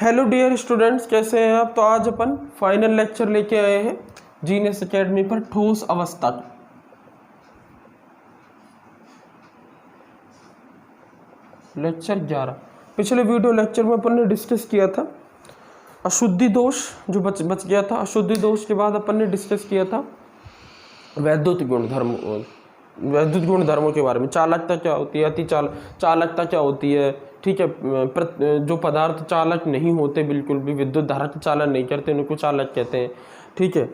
Hello dear students, कैसे हैं आप। तो आज अपन फाइनल लेक्चर लेके आए हैं जीनियस एकेडमी पर ठोस अवस्था का। लेक्चर 11। पिछले वीडियो लेक्चर में अपन ने डिस्कस किया था अशुद्धि दोष जो बच गया था। अशुद्धि दोष के बाद अपन ने डिस्कस किया था वैद्युत गुण धर्मों के बारे में। चालकता क्या होती है, चालकता क्या होती है, ठीक है। जो पदार्थ चालक नहीं होते, बिल्कुल भी विद्युत धारा का चालन नहीं करते, उनको चालक कहते हैं, ठीक है।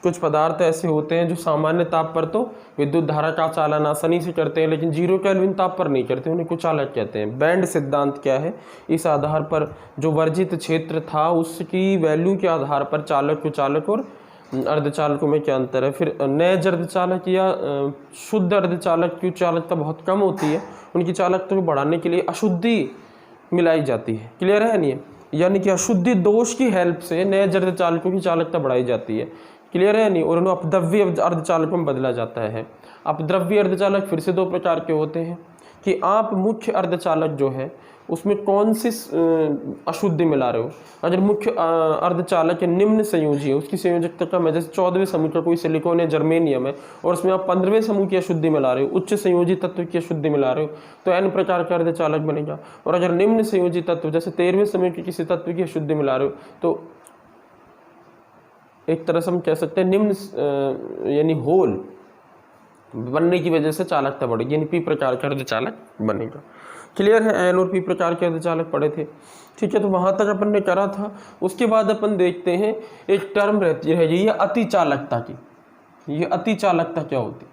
कुछ पदार्थ ऐसे होते हैं जो सामान्य ताप पर तो विद्युत धारा का चालन आसानी से करते हैं, लेकिन 0 केल्विन ताप पर नहीं करते, उनको चालक कहते हैं। बैंड सिद्धांत क्या है, इस आधार पर जो वर्जित क्षेत्र था उसकी वैल्यू के आधार पर चालक को चालक और अर्धचालकों में क्या अंतर है। फिर नैज अर्धचालक या शुद्ध अर्धचालक की चालकता बहुत कम होती है, उनकी चालकता को बढ़ाने के लिए अशुद्धि मिलाई जाती है। क्लियर है नहीं है, यानी कि अशुद्धि दोष की हेल्प से नैज अर्धचालकों की चालकता बढ़ाई जाती है। क्लियर है नहीं। और उन्हें अपद्रव्य अर्धचालकों में बदला जाता है। अपद्रव्य अर्धचालक फिर से 2 प्रकार के होते हैं कि आप मुख्य अर्धचालक जो है उसमें कौन सी अशुद्धि मिला रहे हो। अगर मुख्य अर्धचालक निम्न संयोजी है, उसकी संयोजकता कम है, जैसे 14वें समूह का कोई सिलिकॉन या जर्मेनियम है और उसमें आप 15वें समूह की अशुद्धि मिला रहे हो, उच्च संयोजी तत्व की अशुद्धि मिला रहे हो, तो n प्रकार का अर्धचालक बनेगा। और अगर निम्न संयोजी तत्व जैसे 13वें समूह के किसी तत्व की अशुद्धि मिला रहे हो, तो एक तरह से हम कह सकते हैं निम्न यानी होल बनने की वजह से चालकता बढ़ेगी, यानी पी प्रकार का अर्धचालक बनेगा। क्लियर है। एन और पी प्रकार के अर्धचालक पढ़े थे, ठीक है। तो वहां तक अपन ने करा था। उसके बाद अपन देखते हैं एक टर्म रहती है ये अति चालकता की। ये अति चालकता क्या होती,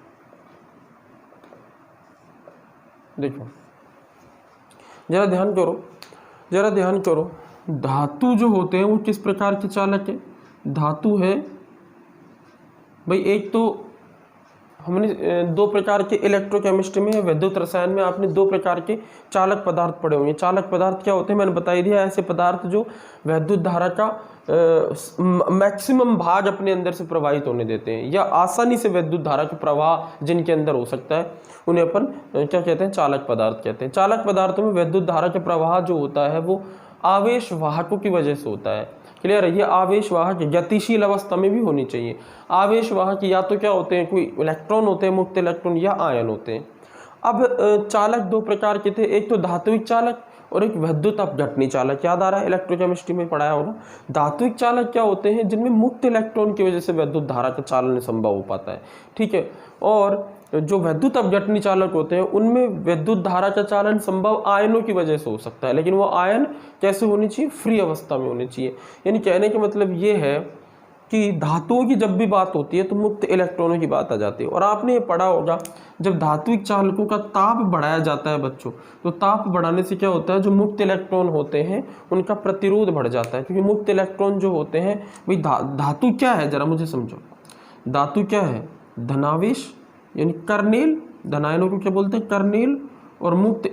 देखो जरा ध्यान करो। धातु जो होते हैं वो किस प्रकार के चालक है। धातु है भाई, एक तो हमने 2 प्रकार के इलेक्ट्रोकेमिस्ट्री में, विद्युत रसायन में आपने 2 प्रकार के चालक पदार्थ पढ़े होंगे। चालक पदार्थ क्या होते हैं मैंने बता ही दिया, ऐसे पदार्थ जो विद्युत धारा का मैक्सिमम भाग अपने अंदर से प्रवाहित होने देते हैं, या आसानी से विद्युत धारा का प्रवाह जिनके अंदर हो सकता है, उन्हें अपन क्या कहते हैं, चालक पदार्थ कहते हैं। चालक पदार्थों में विद्युत धारा का प्रवाह जो होता है वो आवेश वाहकों की वजह से होता है। क्लियर है। ये आवेश वाहक गतिशील अवस्था में भी होनी चाहिए। आवेश वाहक या तो क्या होते हैं, कोई इलेक्ट्रॉन होते हैं, मुक्त इलेक्ट्रॉन, या आयन होते हैं। अब चालक 2 प्रकार के थे, एक तो धात्विक चालक और एक विद्युत अपघटनी चालक। याद आ रहा है, इलेक्ट्रोकेमिस्ट्री में पढ़ाया होगा। धात्विक चालक क्या होते हैं, जिनमें मुक्त इलेक्ट्रॉन की वजह से विद्युत धारा का चालन संभव हो पाता है, ठीक है। और जो विद्युत अपघटनी चालक होते हैं उनमें विद्युत धारा का चालन संभव आयनों की वजह से हो सकता है, लेकिन वो आयन कैसे होनी चाहिए, फ्री अवस्था में होनी चाहिए। यानी कहने का मतलब ये है कि धातुओं की जब भी बात होती है तो मुक्त इलेक्ट्रॉनों की बात आ जाती है। और आपने ये पढ़ा होगा, जब धात्विक चालकों का ताप बढ़ाया जाता है बच्चों, तो ताप बढ़ाने से क्या होता है, जो मुक्त इलेक्ट्रॉन होते हैं उनका प्रतिरोध बढ़ जाता है, क्योंकि मुक्त इलेक्ट्रॉन जो होते हैं भाई, धातु क्या है जरा मुझे समझो। धातु क्या है, धनावेश यानी कर्नेल, धनायनों को क्या बोलते हैं, कर्नेल, और मुक्त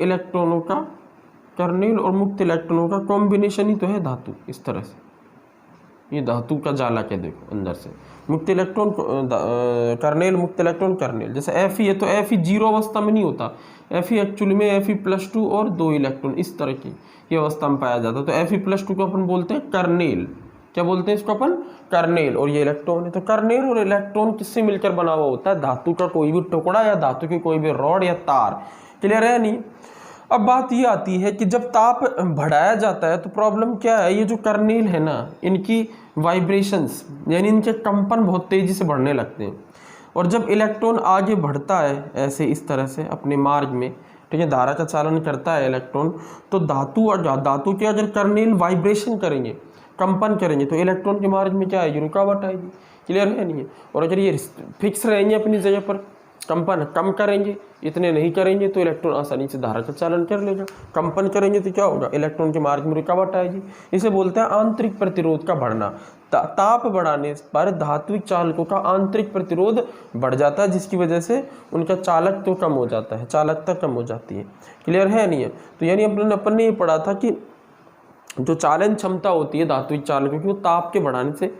इलेक्ट्रॉनों का कॉम्बिनेशन ही तो है धातु। इस तरह से ये धातु का जालक है। देखो अंदर से मुक्त इलेक्ट्रॉन कर्नेल, मुक्त इलेक्ट्रॉन कर्नेल। जैसे Fe है तो Fe 0 अवस्था में नहीं होता, Fe एक्चुअली में Fe+2 और 2 इलेक्ट्रॉन इस तरह की ये अवस्था में पाया जाता है। तो Fe+2 को अपन बोलते हैं कर्नेल। क्या बोलते हैं इसको अपन, कर्नेल। और ये इलेक्ट्रॉन है, तो कर्नेल और इलेक्ट्रॉन किससे मिलकर बना हुआ होता है, धातु का कोई भी टुकड़ा या धातु की कोई भी रॉड या तार। क्लियर है नहीं। अब बात ये आती है कि जब ताप बढ़ाया जाता है तो प्रॉब्लम क्या है, ये जो कर्नेल है ना, इनकी वाइब्रेशंस यानी इनके कंपन बहुत तेजी से बढ़ने लगते हैं। और जब इलेक्ट्रॉन आगे बढ़ता है ऐसे इस तरह से अपने मार्ग में, ठीक है, धारा का चालन करता है इलेक्ट्रॉन, तो धातु के अगर कर्नेल वाइब्रेशन करेंगे, कंपन करेंगे, तो इलेक्ट्रॉन के मार्ग में क्या आएगी, रुकावट आएगी। क्लियर है नहीं है। और अगर ये फिक्स रहेंगे अपनी जगह पर, कंपन कम करेंगे, इतने नहीं करेंगे, तो इलेक्ट्रॉन आसानी से धारा का चालन कर लेगा। कंपन करेंगे तो क्या होगा, इलेक्ट्रॉन के मार्ग में रुकावट आएगी। इसे बोलते हैं आंतरिक प्रतिरोध का बढ़ना। ताप बढ़ाने पर धात्विक चालकों का आंतरिक प्रतिरोध बढ़ जाता है, जिसकी वजह से उनका चालक तो कम हो जाता है, चालकता कम हो जाती है। क्लियर है नहीं है। तो यानी अपन ने ये पढ़ा था कि जो चालन क्षमता होती है धात्विक चालकों की, वो ताप के बढ़ाने से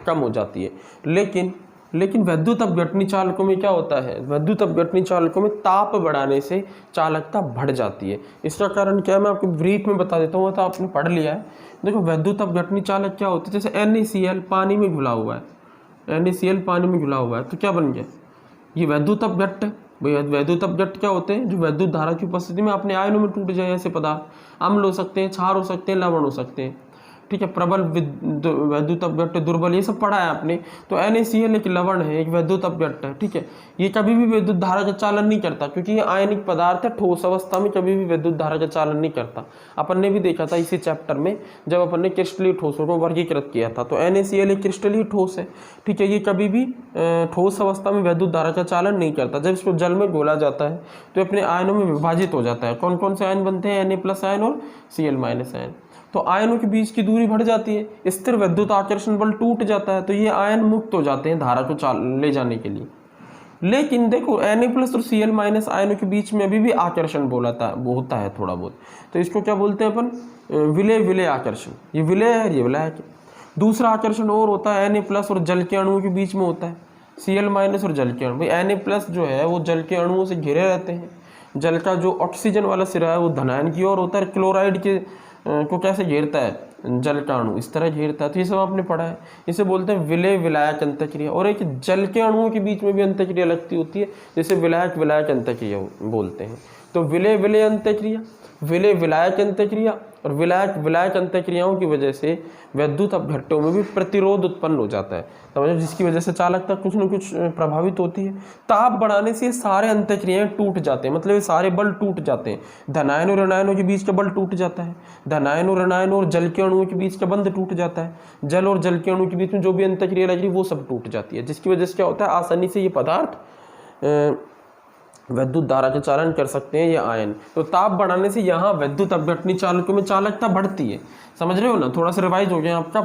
कम हो जाती है। लेकिन लेकिन वैद्युत अपघटनी चालकों में क्या होता है, वैद्युत अपघटनी चालकों में ताप बढ़ाने से चालकता बढ़ जाती है। इसका कारण क्या है मैं आपको ब्रीफ में बता देता हूँ, तो आपने पढ़ लिया है। देखो वैद्युत अपघटनी चालक क्या होते हैं, जैसे NaCl पानी में घुला हुआ है, NaCl पानी में घुला हुआ है, तो क्या बन गया, ये वैद्युत अपघट्ट है। भाई वैद्युत अपघट्ट क्या होते हैं, जो वैद्युत धारा की उपस्थिति में अपने आयनों में टूट जाए ऐसे पदार्थ। अम्ल हो सकते हैं, क्षार हो सकते हैं, लवण हो सकते हैं, ठीक है। प्रबल वैद्युत अपघट्ट, दुर्बल, ये सब पढ़ा है आपने। तो NaCl एक लवण है, एक वैद्युत अपघट्ट है, ठीक है। ये कभी भी विद्युत धारा का चालन नहीं करता, क्योंकि ये आयनिक पदार्थ है, ठोस अवस्था में कभी भी विद्युत धारा का चालन नहीं करता। अपन ने भी देखा था इसी चैप्टर में, जब अपन ने क्रिस्टलीय ठोसों को वर्गीकृत किया था। तो NaCl एक क्रिस्टलीय ठोस है, ठीक है। ये कभी भी ठोस अवस्था में विद्युत धारा का चालन नहीं करता। जब इसको जल में घोला जाता है तो अपने आयनों में विभाजित हो जाता है। कौन कौन से आयन बनते हैं, Na+ आयन और Cl- आयन। तो आयनों के बीच की दूरी बढ़ जाती है, स्थिर विद्युत आकर्षण बल टूट जाता है, तो ये आयन मुक्त हो जाते हैं धारा को ले जाने के लिए। लेकिन देखो Na+ और Cl- आयनों के बीच में अभी भी आकर्षण होता है थोड़ा बहुत। तो इसको क्या बोलते हैं अपन, विलय विलय आकर्षण। ये विलय है, ये विलय है। दूसरा आकर्षण और होता है Na+ और जल के अणुओं के बीच में होता है, Cl- और जल के अणु। भाई Na+ जो है वो जल के अणुओं से घिरे रहते हैं। जल का जो ऑक्सीजन वाला सिरा है वो धनायन की ओर होता है, क्लोराइड के को कैसे घेरता है, जल का अणु इस तरह घेरता है। तो ये सब आपने पढ़ा है। इसे बोलते हैं विलय विलायक अंतःक्रिया। और एक जल के अणुओं के बीच में भी अंतःक्रिया लगती होती है, जिसे विलायक विलायक अंतःक्रिया बोलते हैं। तो विलय विलय अंतःक्रिया, विलय विलायक अंतःक्रिया और विलायक विलायक अंतःक्रियाओं की वजह से वैद्युत अपघट्टों में भी प्रतिरोध उत्पन्न हो जाता है, समझो, जिसकी वजह से चालकता कुछ न कुछ प्रभावित होती है। ताप बढ़ाने से सारे अंतःक्रियाएं टूट जाते हैं, मतलब ये सारे बल टूट जाते हैं। धनायन और ऋणायनों के बीच का बल टूट जाता है, धनायन और ऋणायन और जल के अणुओं के बीच का बंध टूट जाता है, जल और जल के अणु के बीच में जो भी अंतःक्रिया लग रही है वो सब टूट जाती है, जिसकी वजह से क्या होता है, आसानी से ये पदार्थ विद्युत धारा के चालन कर सकते हैं, ये आयन। तो ताप बढ़ाने से यहाँ वैद्युत अपघटनी चालकों में चालकता बढ़ती है, समझ रहे हो ना, थोड़ा सा रिवाइज हो गया आपका।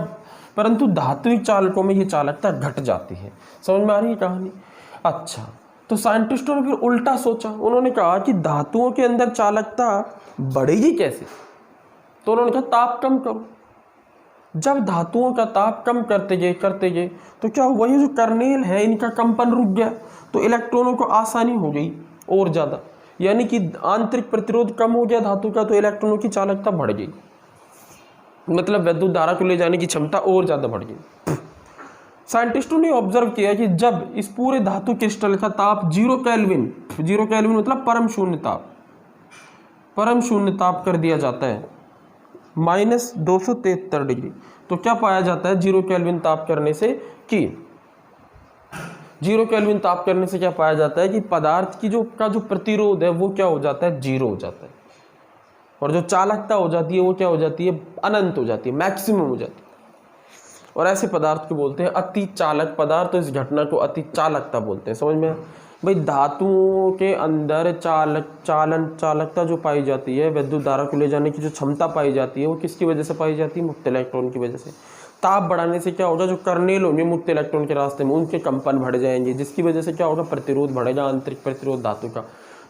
परंतु धात्विक चालकों में ये चालकता घट जाती है। समझ में आ रही है कहानी। अच्छा, तो साइंटिस्टों ने फिर उल्टा सोचा, उन्होंने कहा कि धातुओं के अंदर चालकता बढ़ेगी कैसे। तो उन्होंने कहा ताप कम करो। जब धातुओं का ताप कम करते गए तो क्या हुआ, ये जो कर्नेल है इनका कंपन रुक गया, तो इलेक्ट्रॉनों को आसानी हो गई और ज़्यादा, यानी कि आंतरिक प्रतिरोध कम हो गया धातु का, तो इलेक्ट्रॉनों की चालकता बढ़ गई, मतलब विद्युत धारा को ले जाने की क्षमता और ज़्यादा बढ़ गई। साइंटिस्टों ने ऑब्जर्व किया कि जब इस पूरे धातु क्रिस्टल का ताप 0 केल्विन, 0 केल्विन मतलब परम शून्य ताप कर दिया जाता है, -273 डिग्री, तो क्या पाया जाता है 0 केल्विन ताप करने से, कि 0 केल्विन ताप करने से क्या पाया जाता है कि पदार्थ की जो प्रतिरोध है वो क्या हो जाता है, 0 हो जाता है, और जो चालकता हो जाती है वो क्या हो जाती है, अनंत हो जाती है, मैक्सिमम हो जाती है। और ऐसे पदार्थ को बोलते हैं अति चालक पदार्थ। तो इस घटना को अति चालकता बोलते हैं। समझ में भाई, धातुओं के अंदर चालकता जो पाई जाती है, विद्युत धारा को ले जाने की जो क्षमता पाई जाती है, वो किसकी वजह से पाई जाती है, मुक्त इलेक्ट्रॉन की वजह से। ताप बढ़ाने से क्या होगा, जो कर्नेल होंगे मुक्त इलेक्ट्रॉन के रास्ते में, उनके कंपन बढ़ जाएंगे, जिसकी वजह से क्या होगा, प्रतिरोध बढ़ेगा, आंतरिक प्रतिरोध धातु का,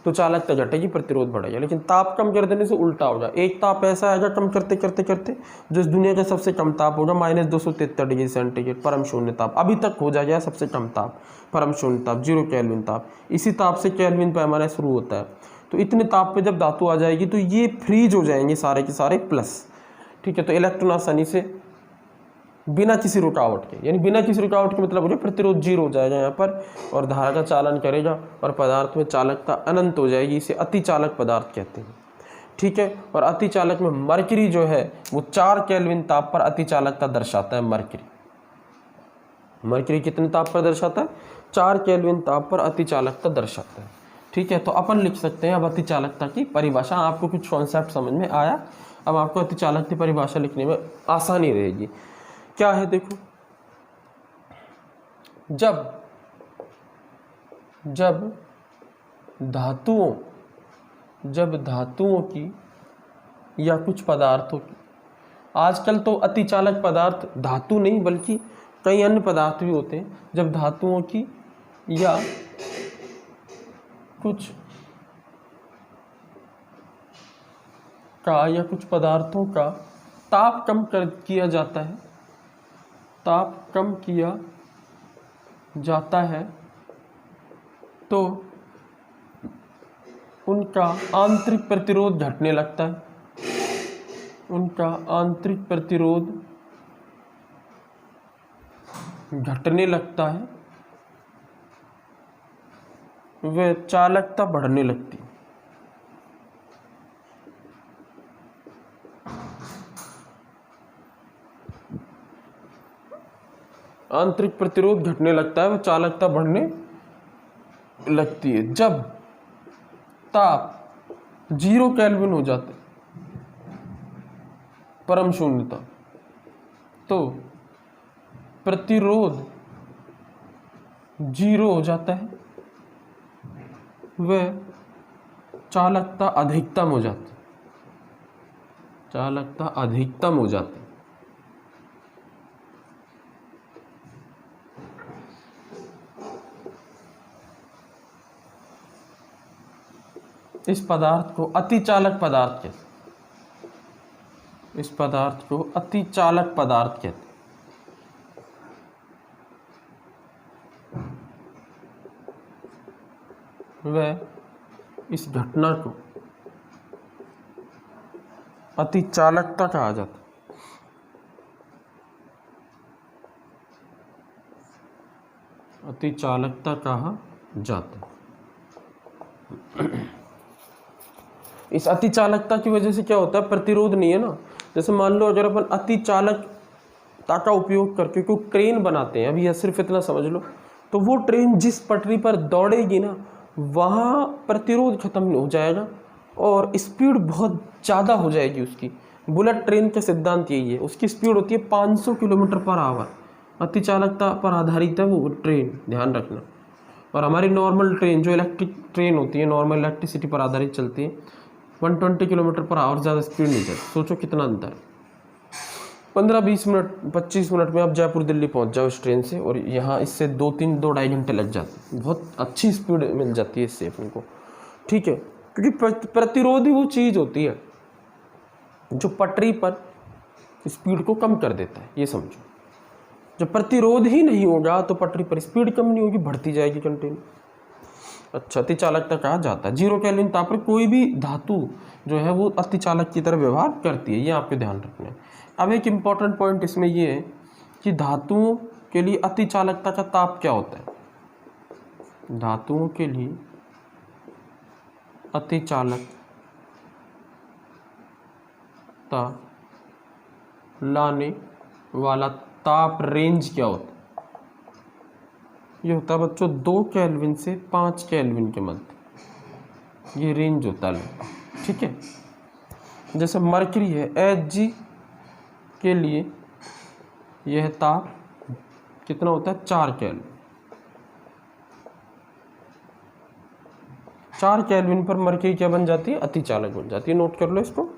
तो चालकता घटेगी, प्रतिरोध बढ़ेगा। लेकिन ताप कम कर देने से उल्टा होगा, एक ताप ऐसा आएगा कम करते करते करते जो इस दुनिया का सबसे कम ताप होगा, -273 डिग्री सेंटीग्रेड, परम शून्य ताप। अभी तक हो जाएगा सबसे कम ताप, परम शून्य ताप, 0 केल्विन ताप। इसी ताप से केल्विन पैमाना शुरू होता है। तो इतने ताप पे जब धातु आ जाएगी तो ये फ्रीज हो जाएंगे सारे के सारे प्लस, ठीक है। तो इलेक्ट्रॉन आसानी से बिना किसी रुकावट के, यानी बिना किसी रुकावट के मतलब हो प्रतिरोध 0 हो जाएगा यहाँ पर, और धारा का चालन करेगा और पदार्थ में चालकता अनंत हो जाएगी। इसे अति चालक पदार्थ कहते हैं, ठीक है। और अति चालक में मरकरी जो है वो 4 केल्विन ताप पर अति चालकता दर्शाता है। मरकरी कितने ताप पर दर्शाता है, 4 केल्विन ताप पर अति चालकता दर्शाता है, ठीक है। तो अपन लिख सकते हैं अब अति चालकता की परिभाषा। आपको कुछ कॉन्सेप्ट समझ में आया, अब आपको अति चालक की परिभाषा लिखने में आसानी रहेगी। क्या है, देखो, जब धातुओं की या कुछ पदार्थों की, आजकल तो अति चालक पदार्थ धातु नहीं बल्कि कई अन्य पदार्थ भी होते हैं, जब धातुओं की या कुछ का, या कुछ पदार्थों का ताप कम किया जाता है, ताप कम किया जाता है तो उनका आंतरिक प्रतिरोध घटने लगता है, उनका आंतरिक प्रतिरोध घटने लगता है, वह चालकता बढ़ने लगती है। आंतरिक प्रतिरोध घटने लगता है, वह चालकता बढ़ने लगती है। जब ताप 0 केल्विन हो जाता है, परम शून्यता, तो प्रतिरोध 0 हो जाता है, वह चालकता अधिकतम हो जाती है, चालकता अधिकतम हो जाती है। इस पदार्थ को अतिचालक पदार्थ कहते हैं, इस पदार्थ को अतिचालक पदार्थ कहते हैं। वह इस घटना को अतिचालकता कहा जाता है। अतिचालकता कहा जाता है। इस अतिचालकता की वजह से क्या होता है, प्रतिरोध नहीं है ना। जैसे मान लो अगर अपन अतिचालकता का उपयोग करके कोई ट्रेन बनाते हैं, अभी यह सिर्फ इतना समझ लो, तो वो ट्रेन जिस पटरी पर दौड़ेगी ना, वहाँ प्रतिरोध खत्म हो जाएगा और स्पीड बहुत ज़्यादा हो जाएगी उसकी। बुलेट ट्रेन का सिद्धांत यही है, उसकी स्पीड होती है 500 किलोमीटर पर आवर। अतिचालकता पर आधारित है वो ट्रेन, ध्यान रखना। और हमारी नॉर्मल ट्रेन जो इलेक्ट्रिक ट्रेन होती है, नॉर्मल इलेक्ट्रिसिटी पर आधारित चलती है, 120 किलोमीटर पर आवर, ज़्यादा स्पीड नहीं चलती। सोचो कितना अंतर है। 15-20 मिनट 25 मिनट में आप जयपुर दिल्ली पहुंच जाओ इस ट्रेन से, और यहाँ इससे 2-2.5 घंटे लग जाते हैं। बहुत अच्छी स्पीड मिल जाती है इससे अपन को, ठीक है। क्योंकि प्रतिरोध ही वो चीज़ होती है जो पटरी पर स्पीड को कम कर देता है, ये समझो। जब प्रतिरोध ही नहीं होगा तो पटरी पर स्पीड कम नहीं होगी, बढ़ती जाएगी कंटिन्यू। अच्छा, अतिचालकता कहा जाता है। 0 केल्विन ताप पर कोई भी धातु जो है वो अतिचालक की तरह व्यवहार करती है, ये आप पे ध्यान रखना है। अब एक इम्पॉर्टेंट पॉइंट इसमें ये है कि धातुओं के लिए अतिचालकता का ताप क्या होता है। धातुओं के लिए अतिचालकता लाने वाला ताप रेंज क्या होता है। ये होता है बच्चों 2 केल्विन से 5 केल्विन के मध्य, ये रेंज होता है, ठीक है। जैसे मरकरी है, Hg के लिए यह ताप कितना होता है, 4 केल्विन। 4 केल्विन पर मरकरी क्या बन जाती है, अतिचालक बन जाती है। नोट कर लो इसको।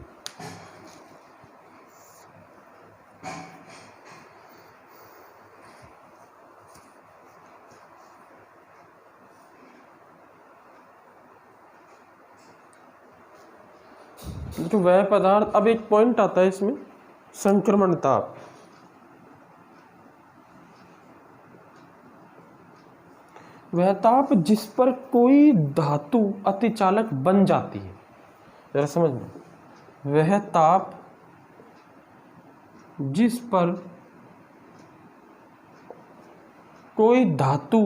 तो वह पदार्थ, अब एक पॉइंट आता है इसमें, संक्रमण ताप। वह ताप जिस पर कोई धातु अतिचालक बन जाती है, जरा समझना। वह ताप जिस पर कोई धातु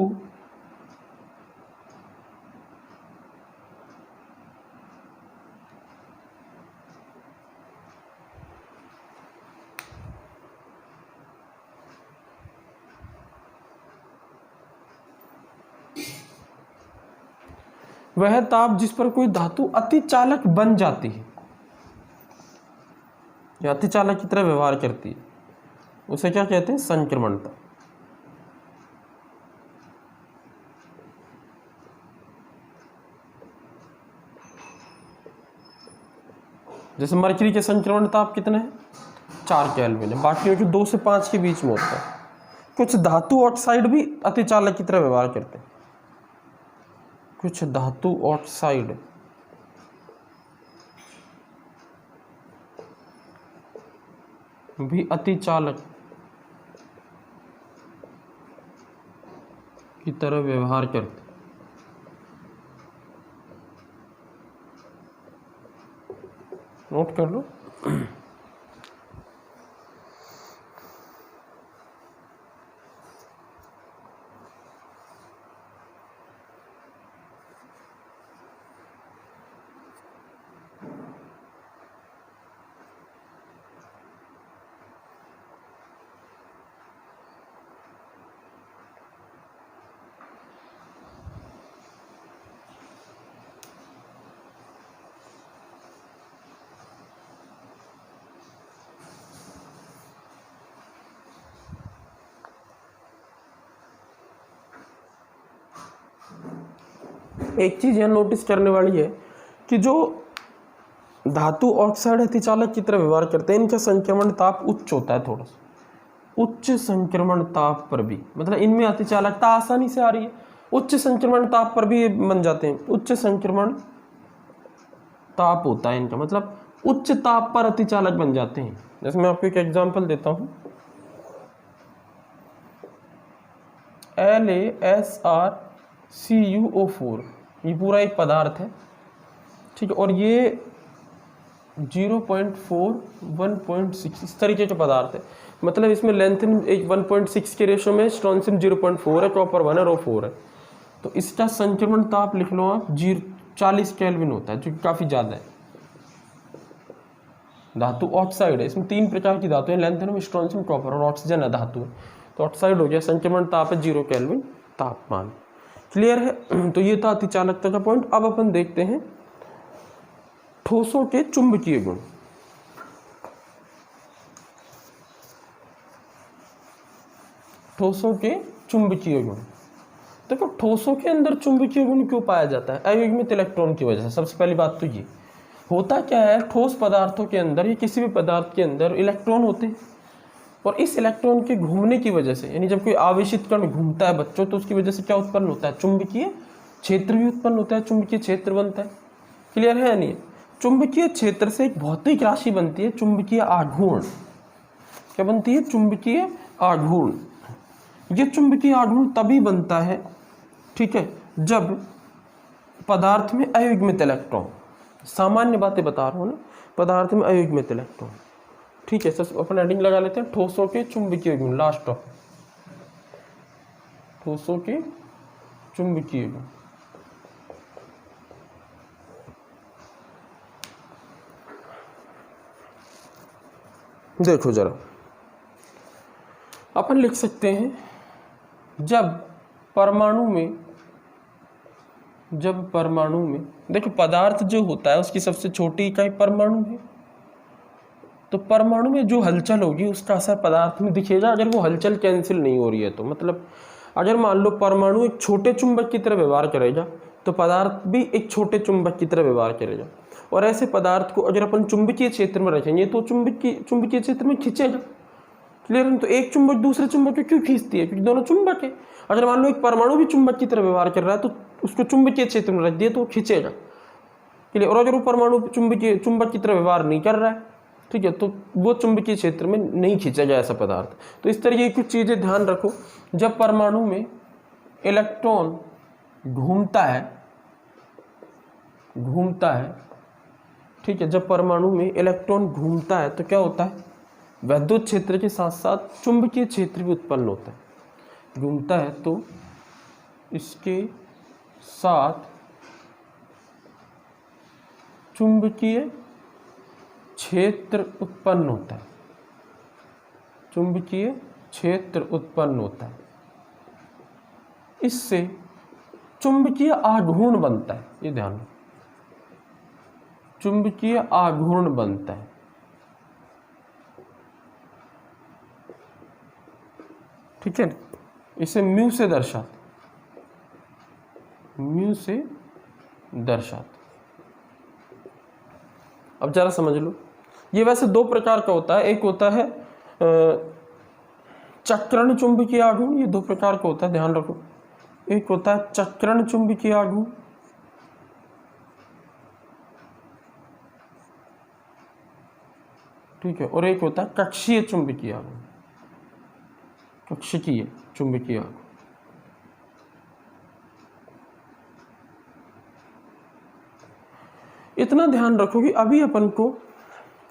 वह ताप जिस पर कोई धातु अतिचालक बन जाती है या अतिचालक की तरह व्यवहार करती है, उसे क्या कहते हैं, संक्रमणता। जैसे मरकरी के संक्रमण ताप कितने हैं, 4 केल्विन है, बाकियों के 2 से 5 के बीच में होता है। कुछ धातु ऑक्साइड भी अतिचालक की तरह व्यवहार करते हैं, कुछ धातु ऑक्साइड भी अतिचालक की तरह व्यवहार करते। नोट कर लो। एक चीज यहाँ नोटिस करने वाली है कि जो धातु ऑक्साइड अतिचालक की तरह व्यवहार करते हैं, इनका संक्रमण ताप उच्च होता है, थोड़ा सा उच्च संक्रमण ताप पर भी, मतलब इनमें अतिचालकता आसानी से आ रही है, उच्च संक्रमण ताप पर भी ये बन जाते हैं। उच्च संक्रमण ताप होता है इनका, मतलब उच्च ताप पर अतिचालक बन जाते हैं। जैसे मैं आपको एक एग्जांपल देता हूं, LaSrCuO4 ये पूरा एक पदार्थ है, ठीक है, और ये 0.4 1.6 इस तरीके का पदार्थ है, मतलब इसमें लेंथिन एक 1.6 के रेशो में, स्ट्रॉन्सियम 0.4 है, कॉपर 1 है, रो 4 है। तो इसका संक्रमण ताप लिख लो आप 40 केल्विन होता है, जो कि काफ़ी ज़्यादा है। धातु ऑक्साइड है, इसमें 3 प्रकार की धातु है, लेंथिनम, स्ट्रॉन्सियम, कॉपर, और ऑक्सीजन है धातु है। तो ऑक्साइड हो गया, संक्रमण ताप है 0 केल्विन तापमान। क्लियर है? तो ये था अतिचालकता का पॉइंट। अब अपन देखते हैं ठोसों के चुंबकीय गुण। ठोसों के चुंबकीय गुण, देखो ठोसों के अंदर चुंबकीय गुण क्यों पाया जाता है? अयुग्मित इलेक्ट्रॉन की वजह से। सबसे पहली बात तो ये होता क्या है, ठोस पदार्थों के अंदर या किसी भी पदार्थ के अंदर इलेक्ट्रॉन होते हैं, और इस इलेक्ट्रॉन के घूमने की वजह से, यानी जब कोई आवेशित कण घूमता है बच्चों, तो उसकी वजह से क्या उत्पन्न होता है? चुंबकीय क्षेत्र भी उत्पन्न होता है, चुंबकीय क्षेत्र बनता है। क्लियर है नहीं? चुंबकीय क्षेत्र से एक भौतिक राशि बनती है, चुंबकीय आघूर्ण। क्या बनती है? चुंबकीय आघूर्ण। ये चुंबकीय आघूर्ण तभी बनता है, ठीक है, जब पदार्थ में अयुग्मित इलेक्ट्रॉन, सामान्य बातें बता रहा हूँ ना, पदार्थ में अयुग्मित इलेक्ट्रॉन, ठीक है। सर अपन हेडिंग लगा लेते हैं ठोसों के चुंबकीय गुण, लास्ट ऑफ ठोसों के चुंबकीय गुण। देखो जरा, अपन लिख सकते हैं जब परमाणु में देखो पदार्थ जो होता है उसकी सबसे छोटी इकाई परमाणु है, तो परमाणु में जो हलचल होगी उसका असर पदार्थ में दिखेगा, अगर वो हलचल कैंसिल नहीं हो रही है तो। मतलब अगर मान लो परमाणु एक छोटे चुंबक की तरह व्यवहार करेगा, तो पदार्थ भी एक छोटे चुंबक की तरह व्यवहार करेगा, और ऐसे पदार्थ को अगर अपन चुंबकीय क्षेत्र में रखेंगे तो चुंबकीय क्षेत्र में खींचेगा। क्लियर है? तो एक चुंबक दूसरे चुंबक को क्यों खींचती है? क्योंकि दोनों चुंबक है। अगर मान लो एक परमाणु भी चुंबक की तरह व्यवहार कर रहा है, तो उसको चुंबकीय क्षेत्र में रख दिया तो वो खींचेगा। क्लियर? और अगर वो परमाणु चुंबक की तरह व्यवहार नहीं कर रहा है, ठीक है, तो वो चुंबकीय क्षेत्र में नहीं खींचेगा ऐसा पदार्थ। तो इस तरीके की कुछ चीजें ध्यान रखो। जब परमाणु में इलेक्ट्रॉन घूमता है, ठीक है, जब परमाणु में इलेक्ट्रॉन घूमता है तो क्या होता है? वैद्युत क्षेत्र के साथ साथ चुंबकीय क्षेत्र भी उत्पन्न होता है। घूमता है तो इसके साथ चुंबकीय क्षेत्र उत्पन्न होता है, चुंबकीय क्षेत्र उत्पन्न होता है। इससे चुंबकीय आघूर्ण बनता है, ये ध्यान रखो, चुंबकीय आघूर्ण बनता है। ठीक है, इसे म्यू से दर्शाते, म्यू से दर्शाते। अब जरा समझ लो, ये वैसे दो प्रकार का होता है। एक होता है चक्रण चुंबकीय आघूर्ण, ये दो प्रकार का होता है, ध्यान रखो। एक होता है चक्रण चुंबकीय आघूर्ण, ठीक है, और एक होता है कक्षीय चुंबकीय आघूर्ण, कक्षीय चुंबकीय आघूर्ण। इतना ध्यान रखो कि अभी अपन को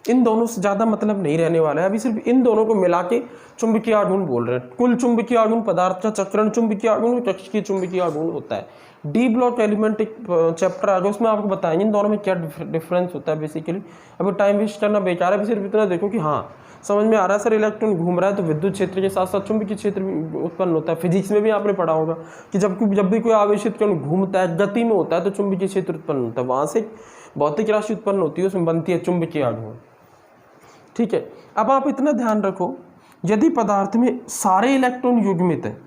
इन दोनों से ज़्यादा मतलब नहीं रहने वाला है, अभी सिर्फ इन दोनों को मिला के चुंबकीय आघूर्ण बोल रहे हैं। कुल चुंबकीय आघूर्ण पदार्थ का चक्रण चुंबकीय आघूर्ण, कक्षीय चुंबकीय आघूर्ण होता है। डी ब्लॉक एलिमेंट एक चैप्टर आ गया, उसमें आपको बताएंगे इन दोनों में क्या डिफरेंस होता है बेसिकली। अभी टाइम वेस्ट करना बेकार है, अभी सिर्फ इतना देखो कि हाँ समझ में आ रहा है सर इलेक्ट्रॉन घूम रहा है तो विद्युत क्षेत्र के साथ साथ चुंबकीय क्षेत्र भी उत्पन्न होता है। फिजिक्स में भी आपने पढ़ा होगा कि जब भी कोई आवेशित कण घूमता है, गति में होता है, तो चुंबकीय क्षेत्र उत्पन्न होता है, वहां से भौतिक राशि उत्पन्न होती है, उसमें बनती है चुंबकीय आघूर्ण। ठीक है, अब आप इतना ध्यान रखो, यदि पदार्थ में सारे इलेक्ट्रॉन युग्मित हैं,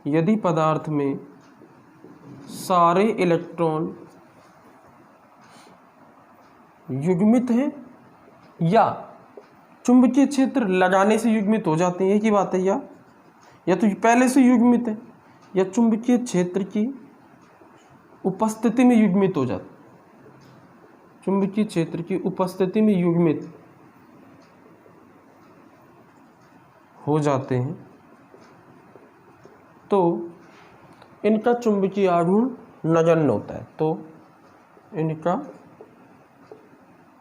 यदि पदार्थ में सारे इलेक्ट्रॉन युग्मित हैं या चुंबकीय क्षेत्र लगाने से युग्मित हो जाते हैं, एक ही बात है, या तो पहले से युग्मित है या चुंबकीय क्षेत्र की उपस्थिति में युग्मित हो जाते, चुंबकीय क्षेत्र की उपस्थिति में युग्मित हो जाते हैं, तो इनका चुंबकीय आघूर्ण नगण्य होता है। तो इनका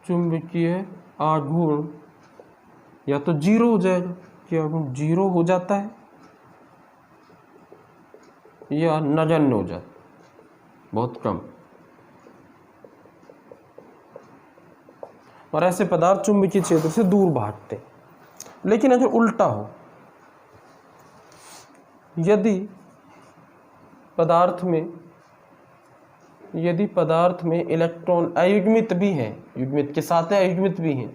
चुंबकीय आघूर्ण या तो जीरो हो जाएगा, कि आघूर्ण जीरो हो जाता है, या नगण्य हो जाता है, बहुत कम। और ऐसे पदार्थ चुंबकीय क्षेत्र से दूर भागते। लेकिन अगर उल्टा हो, यदि पदार्थ में इलेक्ट्रॉन अयुग्मित भी है, युग्मित के साथ है, अयुग्मित भी है,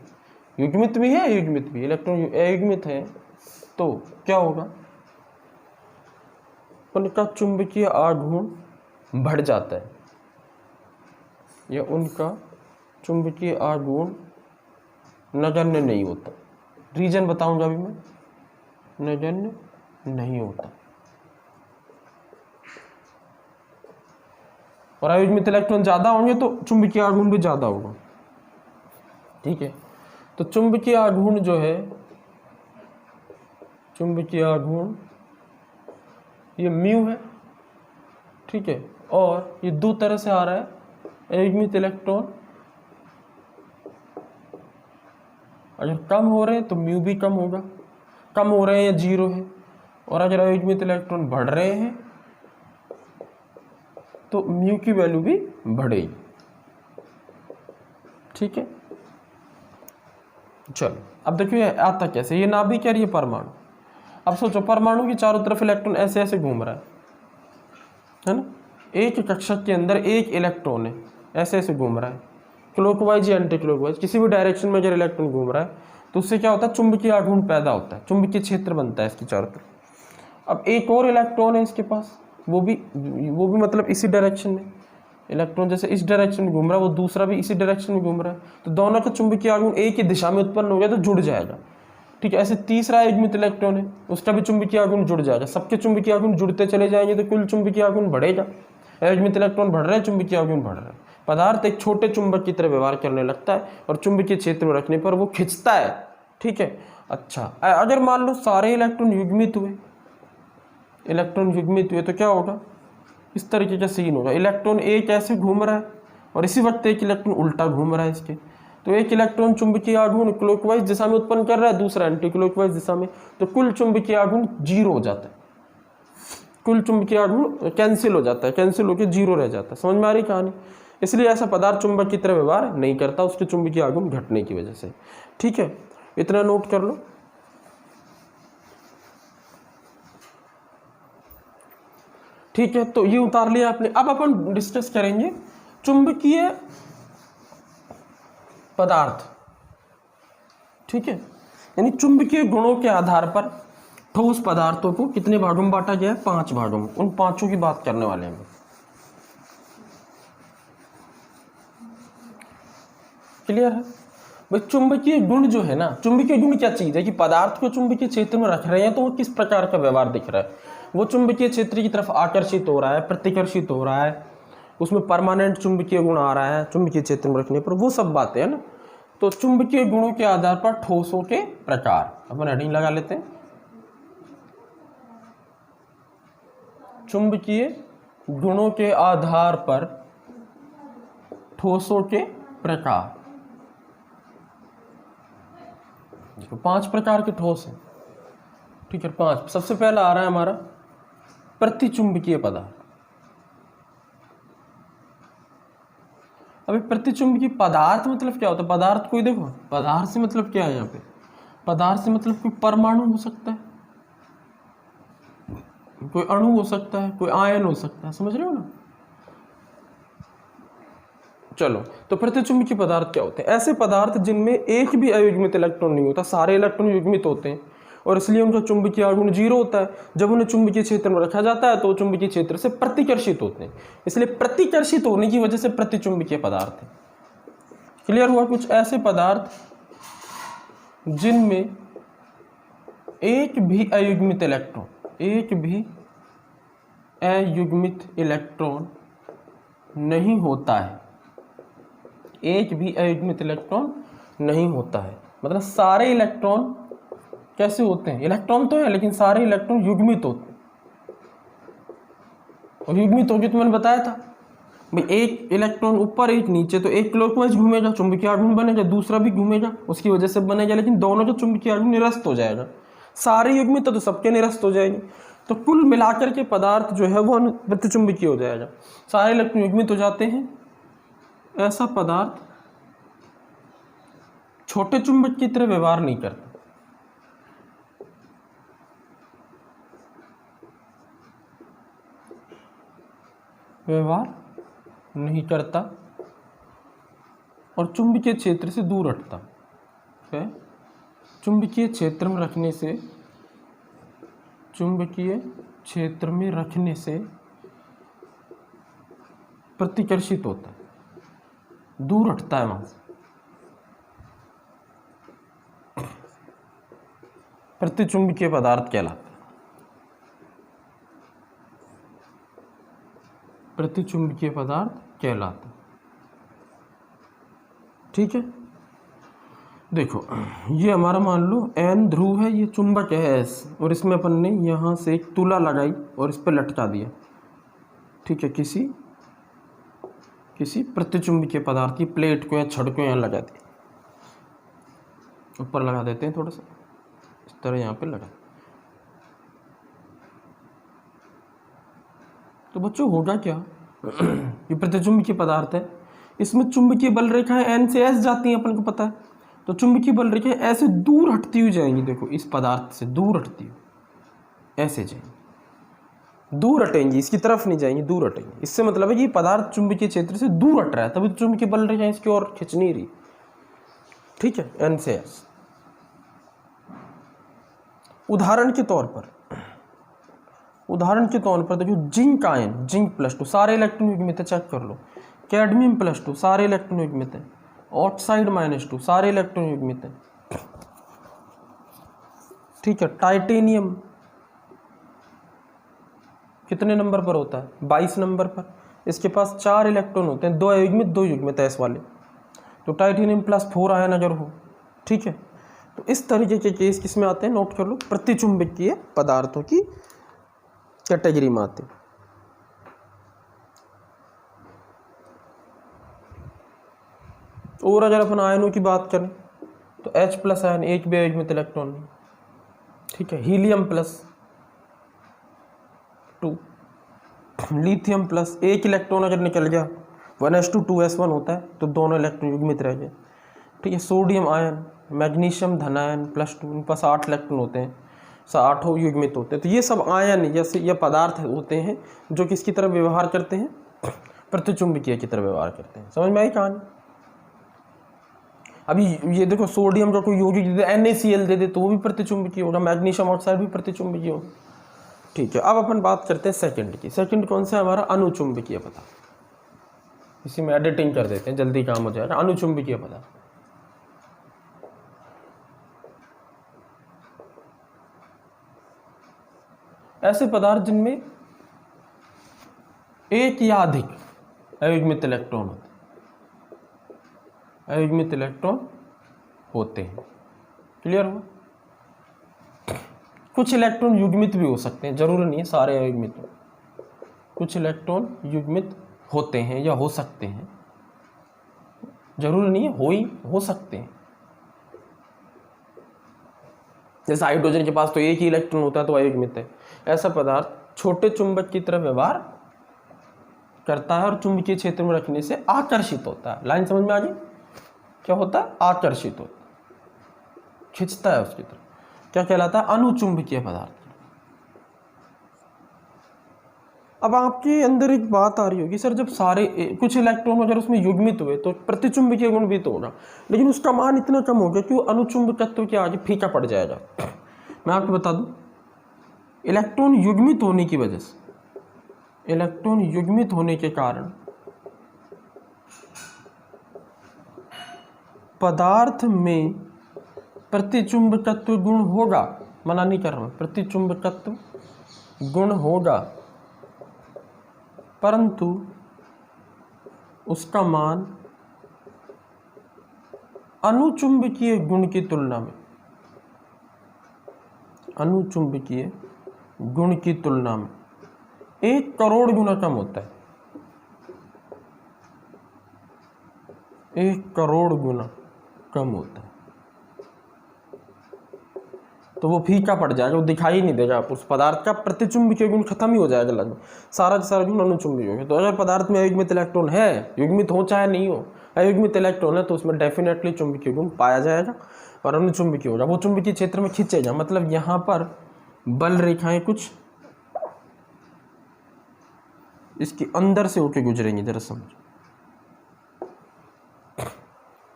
युग्मित भी है, अयुग्मित भी, इलेक्ट्रॉन अयुग्मित है, तो क्या होगा, उनका चुंबकीय आघूर्ण बढ़ जाता है, या उनका चुंबकीय आघूर्ण नगण्य नहीं होता। रीजन बताऊंगा अभी मैं, नगण्य नहीं होता। और अयुग्मित इलेक्ट्रॉन ज्यादा होंगे तो चुंबकीय आघूर्ण भी ज्यादा होगा। ठीक है, तो चुंबकीय आघूर्ण जो है, चुंबकीय आघूर्ण ये म्यू है। ठीक है, और ये दो तरह से आ रहा है, अयुग्मित इलेक्ट्रॉन अगर कम हो रहे हैं तो म्यू भी कम होगा, कम हो रहे हैं या जीरो है, और अगर अयुग्मित इलेक्ट्रॉन बढ़ रहे हैं तो म्यू की वैल्यू भी बढ़ेगी। ठीक है, चलो अब देखिए ये आता कैसे, ये नाभिक है, ये परमाणु। अब सोचो परमाणु की चारों तरफ इलेक्ट्रॉन ऐसे ऐसे घूम रहा है ना, एक कक्षक के अंदर एक इलेक्ट्रॉन है, ऐसे ऐसे घूम रहा है, क्लॉकवाइज या एंटी क्लॉकवाइज, किसी भी डायरेक्शन में अगर इलेक्ट्रॉन घूम रहा है तो उससे क्या होता है, चुंबकीय आघूर्ण पैदा होता है, चुंबकीय क्षेत्र बनता है इसकी चारों तरफ। अब एक और इलेक्ट्रॉन है इसके पास, वो भी मतलब इसी डायरेक्शन में, इलेक्ट्रॉन जैसे इस डायरेक्शन में घूम रहा है, वो दूसरा भी इसी डायरेक्शन में घूम रहा है, तो दोनों का चुंबकीय आघूर्ण एक ही दिशा में उत्पन्न हो गया तो जुड़ जाएगा। ठीक है, ऐसे तीसरा अयुग्मित इलेक्ट्रॉन है, उसका भी चुंबकीय आघूर्ण जुड़ जाएगा, सबके चुंबकीय आघूर्ण जुड़ते चले जाएंगे तो कुल चुंबकीय आघूर्ण बढ़ेगा। अयुग्मित इलेक्ट्रॉन बढ़ रहे हैं, चुंबकीय आघूर्ण बढ़ रहा है, पदार्थ एक छोटे चुंबक की तरह व्यवहार करने लगता है और चुंबकीय क्षेत्र में रखने पर वो खिंचता है। ठीक है, अच्छा अगर मान लो सारे इलेक्ट्रॉन युग्मित हुए तो क्या होगा, इस तरीके का सीन होगा, इलेक्ट्रॉन एक ऐसे घूम रहा है और इसी वक्त एक इलेक्ट्रॉन उल्टा घूम रहा है इसके, तो एक इलेक्ट्रॉन चुंबकीय आघूर्ण क्लॉकवाइज दिशा में उत्पन्न कर रहा है, दूसरा एंटी क्लॉकवाइज दिशा में, तो कुल चुंबकीय आघूर्ण जीरो हो जाता है, कुल चुंबकीय आघूर्ण कैंसिल हो जाता है, कैंसिल होकर जीरो रह जाता है। समझ में आ रही कहानी? इसलिए ऐसा पदार्थ चुंबक की तरह व्यवहार नहीं करता उसके चुंबकीय आघूर्ण घटने की वजह से। ठीक है, इतना नोट कर लो। ठीक है, तो ये उतार लिया आपने। अब अपन डिस्कस करेंगे चुंबकीय पदार्थ। ठीक है, यानी चुंबकीय गुणों के आधार पर ठोस पदार्थों को कितने भागों में बांटा गया है, 5 भागों में। उन 5 की बात करने वाले हैं। क्लियर है भाई? चुंबकीय गुण जो है ना, चुंबकीय गुण क्या चीज है कि पदार्थ को चुंबकीय क्षेत्र में रख रहे हैं तो वो किस प्रकार का व्यवहार दिख रहा है, वो चुंबकीय क्षेत्र की तरफ आकर्षित हो रहा है, प्रतिकर्षित हो रहा है, उसमें परमानेंट चुंबकीय गुण आ रहा है चुंबकीय क्षेत्र में रखने पर, वो सब बातें है ना। तो चुंबकीय गुणों के आधार पर ठोसों के प्रकार, अपन हेडिंग लगा लेते हैं, चुंबकीय गुणों के आधार पर ठोसों के प्रकार। देखो 5 प्रकार के ठोस हैं, ठीक है 5। सबसे पहला आ रहा है हमारा प्रतिचुंबकीय पदार्थ। अभी प्रतिचुंबकीय पदार्थ मतलब क्या होता है? पदार्थ कोई देखो, पदार्थ से मतलब क्या है यहाँ पे? पदार्थ से मतलब कोई परमाणु हो सकता है, कोई अणु हो सकता है, कोई आयन हो सकता है, समझ रहे हो ना? चलो, तो प्रतिचुंबकीय पदार्थ क्या होते हैं? ऐसे पदार्थ जिनमें एक भी अयुग्मित इलेक्ट्रॉन नहीं होता, सारे इलेक्ट्रॉन युग्मित होते हैं और इसलिए उनका चुंबकीय आघूर्ण 0 होता है। जब उन्हें चुंबकीय क्षेत्र में रखा जाता है तो चुंबकीय क्षेत्र से प्रतिकर्षित होते हैं, इसलिए प्रतिकर्षित होने की वजह से प्रतिचुंबकीय पदार्थ है। क्लियर हुआ? कुछ ऐसे पदार्थ जिनमें एक भी अयुग्मित इलेक्ट्रॉन नहीं होता है, एक भी अयुग्मित इलेक्ट्रॉन नहीं होता है, मतलब सारे इलेक्ट्रॉन कैसे होते हैं? इलेक्ट्रॉन तो है लेकिन सारे इलेक्ट्रॉन युग्मित होते हैं। और युग्मित होगी तो मैंने बताया था भाई, एक इलेक्ट्रॉन ऊपर एक नीचे, तो एक क्लॉकवाइज घूमेगा, चुंबकीय आघूर्ण बनेगा, दूसरा भी घूमेगा, उसकी वजह से बनेगा, लेकिन दोनों का चुंबकीय आघूर्ण निरस्त हो जाएगा। सारे युग्मित तो सबके निरस्त हो जाएंगे, तो कुल मिलाकर के पदार्थ जो है वो प्रतिचुंबकीय हो जाएगा। सारे इलेक्ट्रॉन युग्मित हो जाते हैं। ऐसा पदार्थ छोटे चुंबक की तरह व्यवहार नहीं करता, और चुंबकीय क्षेत्र से दूर हटता है। चुंबकीय क्षेत्र में रखने से प्रतिकर्षित होता है, दूर हटता है वहां से। प्रतिचुंबकीय पदार्थ कहलाता है। प्रतिचुंबकीय पदार्थ कहलाता है, ठीक है। देखो ये हमारा मान लो N ध्रुव है, ये चुंबक है S, और इसमें अपन ने यहाँ से एक तुला लगाई और इस पर लटका दिया, ठीक है। किसी प्रतिचुंबकीय पदार्थ की प्लेट को या छड़ को यहाँ लगा दी, ऊपर लगा देते हैं थोड़ा सा इस तरह, यहाँ पे लगा। तो बच्चों होगा क्या? ये प्रतिचुंबकीय पदार्थ है, इसमें चुंबकीय बल रेखाएं N से S जाती हैं, अपन को पता है। तो चुंबकीय बल रेखाएं ऐसे दूर हटती हुई जाएंगी, देखो इस पदार्थ से दूर हटती हुई ऐसे जाएंगी, दूर हटेंगी, इसकी तरफ नहीं जाएंगी, दूर हटेंगी। इससे मतलब है कि पदार्थ चुंबकीय क्षेत्र से दूर हट रहा है, तभी तो चुंबकीय बल रेखाएं इसकी ओर खिंच नहीं रही, ठीक है, N से S। उदाहरण के तौर पर देखो जिंक आयन, जिंक +2 सारे इलेक्ट्रॉन युग्मित है, चेक कर लो। कैडमियम +2 सारे इलेक्ट्रॉन युग्मित है। ऑक्साइड -2 सारे इलेक्ट्रॉन युग्मित है, ठीक है। टाइटेनियम कितने नंबर पर होता है? 22 नंबर पर। इसके पास 4 इलेक्ट्रॉन होते हैं, 2 अयुग्मित 2 युग्मित है इस वाले, तो टाइटेनियम +4 आयन अगर हो, ठीक है। तो इस तरीके के केस किस में आते हैं? नोट कर लो, प्रतिचुंबकीय पदार्थों की कैटेगरी में आते हैं। और अगर अपन आयनों की बात करें तो H+ आयन, एक भी अयुग्मित इलेक्ट्रॉन नहीं, ठीक है। हीलियम +2, लिथियम +, एक इलेक्ट्रॉन अगर निकल गया 1s2 2s1 होता है, तो दोनों इलेक्ट्रॉन युग्मित रह गए, ठीक है। सोडियम आयन, मैग्नीशियम धनायन +2, उनके पास 8 इलेक्ट्रॉन होते हैं, 8 युग्मित होते हैं। तो ये सब आयन जैसे ये पदार्थ होते हैं जो किसकी तरह व्यवहार करते हैं? प्रतिचुंबकीय की तरह व्यवहार करते हैं। समझ में आई कहानी? अभी ये देखो सोडियम का कोई यौगिक दे दे, NaCl दे दे, तो वो भी प्रतिचुंबकीय होगा, मैग्नीशियम ऑक्साइड भी प्रतिचुंबकीय होगा, ठीक है। अब अपन बात करते हैं सेकंड की। सेकंड कौन सा है हमारा? अनुचुंबकीय पदार्थ। इसी में एडिटिंग कर देते हैं, जल्दी काम हो जाएगा। अनुचुंबकीय पदार्थ ऐसे पदार्थ जिनमें एक या अधिक अयुग्मित इलेक्ट्रॉन होते हैं, क्लियर हो? कुछ इलेक्ट्रॉन युग्मित भी हो सकते हैं, जरूरी नहीं है सारे अयुग्मित हो। कुछ इलेक्ट्रॉन युग्मित होते हैं या हो सकते हैं, जरूरी नहीं है, हो सकते हैं। जैसे हाइड्रोजन के पास तो एक ही इलेक्ट्रॉन होता है तो अयुग्मित है। ऐसा पदार्थ छोटे चुंबक की तरह व्यवहार करता है और चुंबकीय क्षेत्र में रखने से आकर्षित होता है। लाइन समझ में आ गई? क्या होता है? आकर्षित होता है, खिंचता है उसकी तरफ। क्या कहलाता है? अनुचुंबकीय पदार्थ। अब आपके अंदर एक बात आ रही होगी, सर जब सारे कुछ इलेक्ट्रॉन अगर उसमें युग्मित हुए तो प्रतिचुंबकीय गुण भी तो होगा, लेकिन उसका मान इतना कम हो गया कि वो अनुचुंबकत्व के आगे फीका पड़ जाएगा। मैं आपको बता दूं, इलेक्ट्रॉन युग्मित होने की वजह से, इलेक्ट्रॉन युग्मित होने के कारण पदार्थ में प्रतिचुंबकत्व गुण होगा। मना नहीं कर रहा हूं, प्रतिचुंबकत्व गुण होगा, परंतु उसका मान अनुचुंबकीय गुण की तुलना में, अनुचुंबकीय गुण की तुलना में 1 करोड़ गुना कम होता है। 1 करोड़ गुना कम होता है। तो वो फीका पड़ जाएगा, वो दिखाई नहीं देगा, उस पदार्थ का प्रतिचुंबकीय गुण खत्म ही हो जाएगा लगभग, सारा का सारा गुण अनुचुंबकीय होगा। तो अगर पदार्थ में अयुग्मित इलेक्ट्रॉन है, युग्मित हो चाहे नहीं हो, अयुग्मित इलेक्ट्रॉन है तो उसमें डेफिनेटली चुंबकीय गुण पाया जाएगा और अनुचुंबकीय होगा, वो चुंबकीय क्षेत्र में खींचेगा। मतलब यहाँ पर बल रेखाएं कुछ इसके अंदर से होके गुजरेंगी, जरा समझो,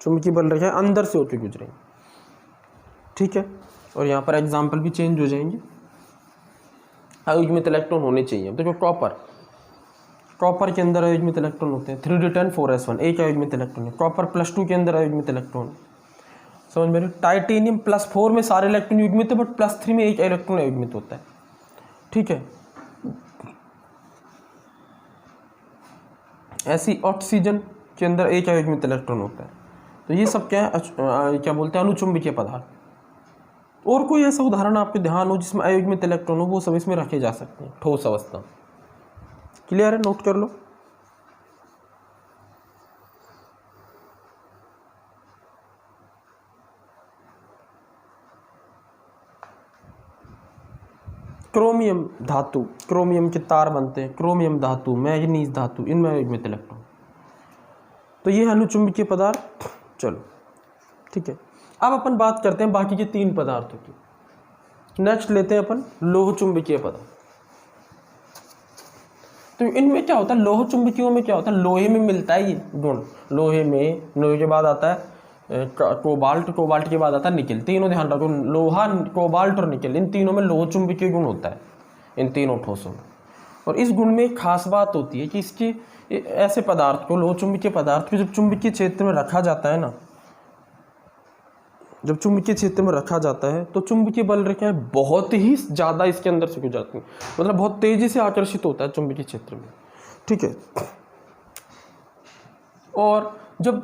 चुंबकीय बल रेखाएं अंदर से होके गुजरेंगी, ठीक है। और यहाँ पर एग्जाम्पल भी चेंज हो जाएंगे। अयुग्मित इलेक्ट्रॉन होने चाहिए। देखो कॉपर के अंदर अयुग्मित इलेक्ट्रॉन होते हैं 3d10 4s1, एक अयुग्मित इलेक्ट्रॉन है। कॉपर +2 के अंदर अयुग्मित इलेक्ट्रॉन, समझ में? टाइटेनियम +4 में सारे इलेक्ट्रॉन युग्मित है, बट +3 में एक इलेक्ट्रॉन अयुग्मित होता है, ठीक है। ऐसी ऑक्सीजन के अंदर एक अयुग्मित इलेक्ट्रॉन होता है। तो ये सब क्या है? क्या बोलते हैं? अनुचुंबकीय पदार्थ। और कोई ऐसा उदाहरण आपके ध्यान हो जिसमें अयुग्मित इलेक्ट्रॉन हो, वो सब इसमें रखे जा सकते हैं ठोस अवस्था। क्लियर है? नोट कर लो। क्रोमियम धातु, क्रोमियम के तार बनते हैं, क्रोमियम धातु, मैग्नीज धातु, इनमें अयुग्मित इलेक्ट्रॉन। तो ये है अनुचुंबकीय पदार्थ। चलो ठीक है, अब अपन बात करते हैं बाकी के 3 पदार्थों की। नेक्स्ट लेते हैं अपन लोह चुंबकीय पदार्थ। तो इनमें क्या होता है? लोह चुंबकीयों में क्या होता है? लोहे में मिलता है ये गुण, लोहे के बाद आता है कोबाल्ट, कोबाल्ट के बाद आता है निकेल। तीनों ध्यान रखो, लोहा, कोबाल्ट और निकेल, इन तीनों में लोह चुंबकीय गुण होता है, इन तीनों ठोसों में। और इस गुण में एक खास बात होती है कि इसके ऐसे पदार्थ को, लोह चुंबकीय पदार्थ को जब चुंबकीय क्षेत्र में रखा जाता है ना, जब चुंबकीय क्षेत्र में रखा जाता है तो चुंबकीय बल रेखाएं बहुत ही ज़्यादा इसके अंदर से गुजरती हैं, मतलब बहुत तेजी से आकर्षित होता है चुंबकीय क्षेत्र में, ठीक है। और जब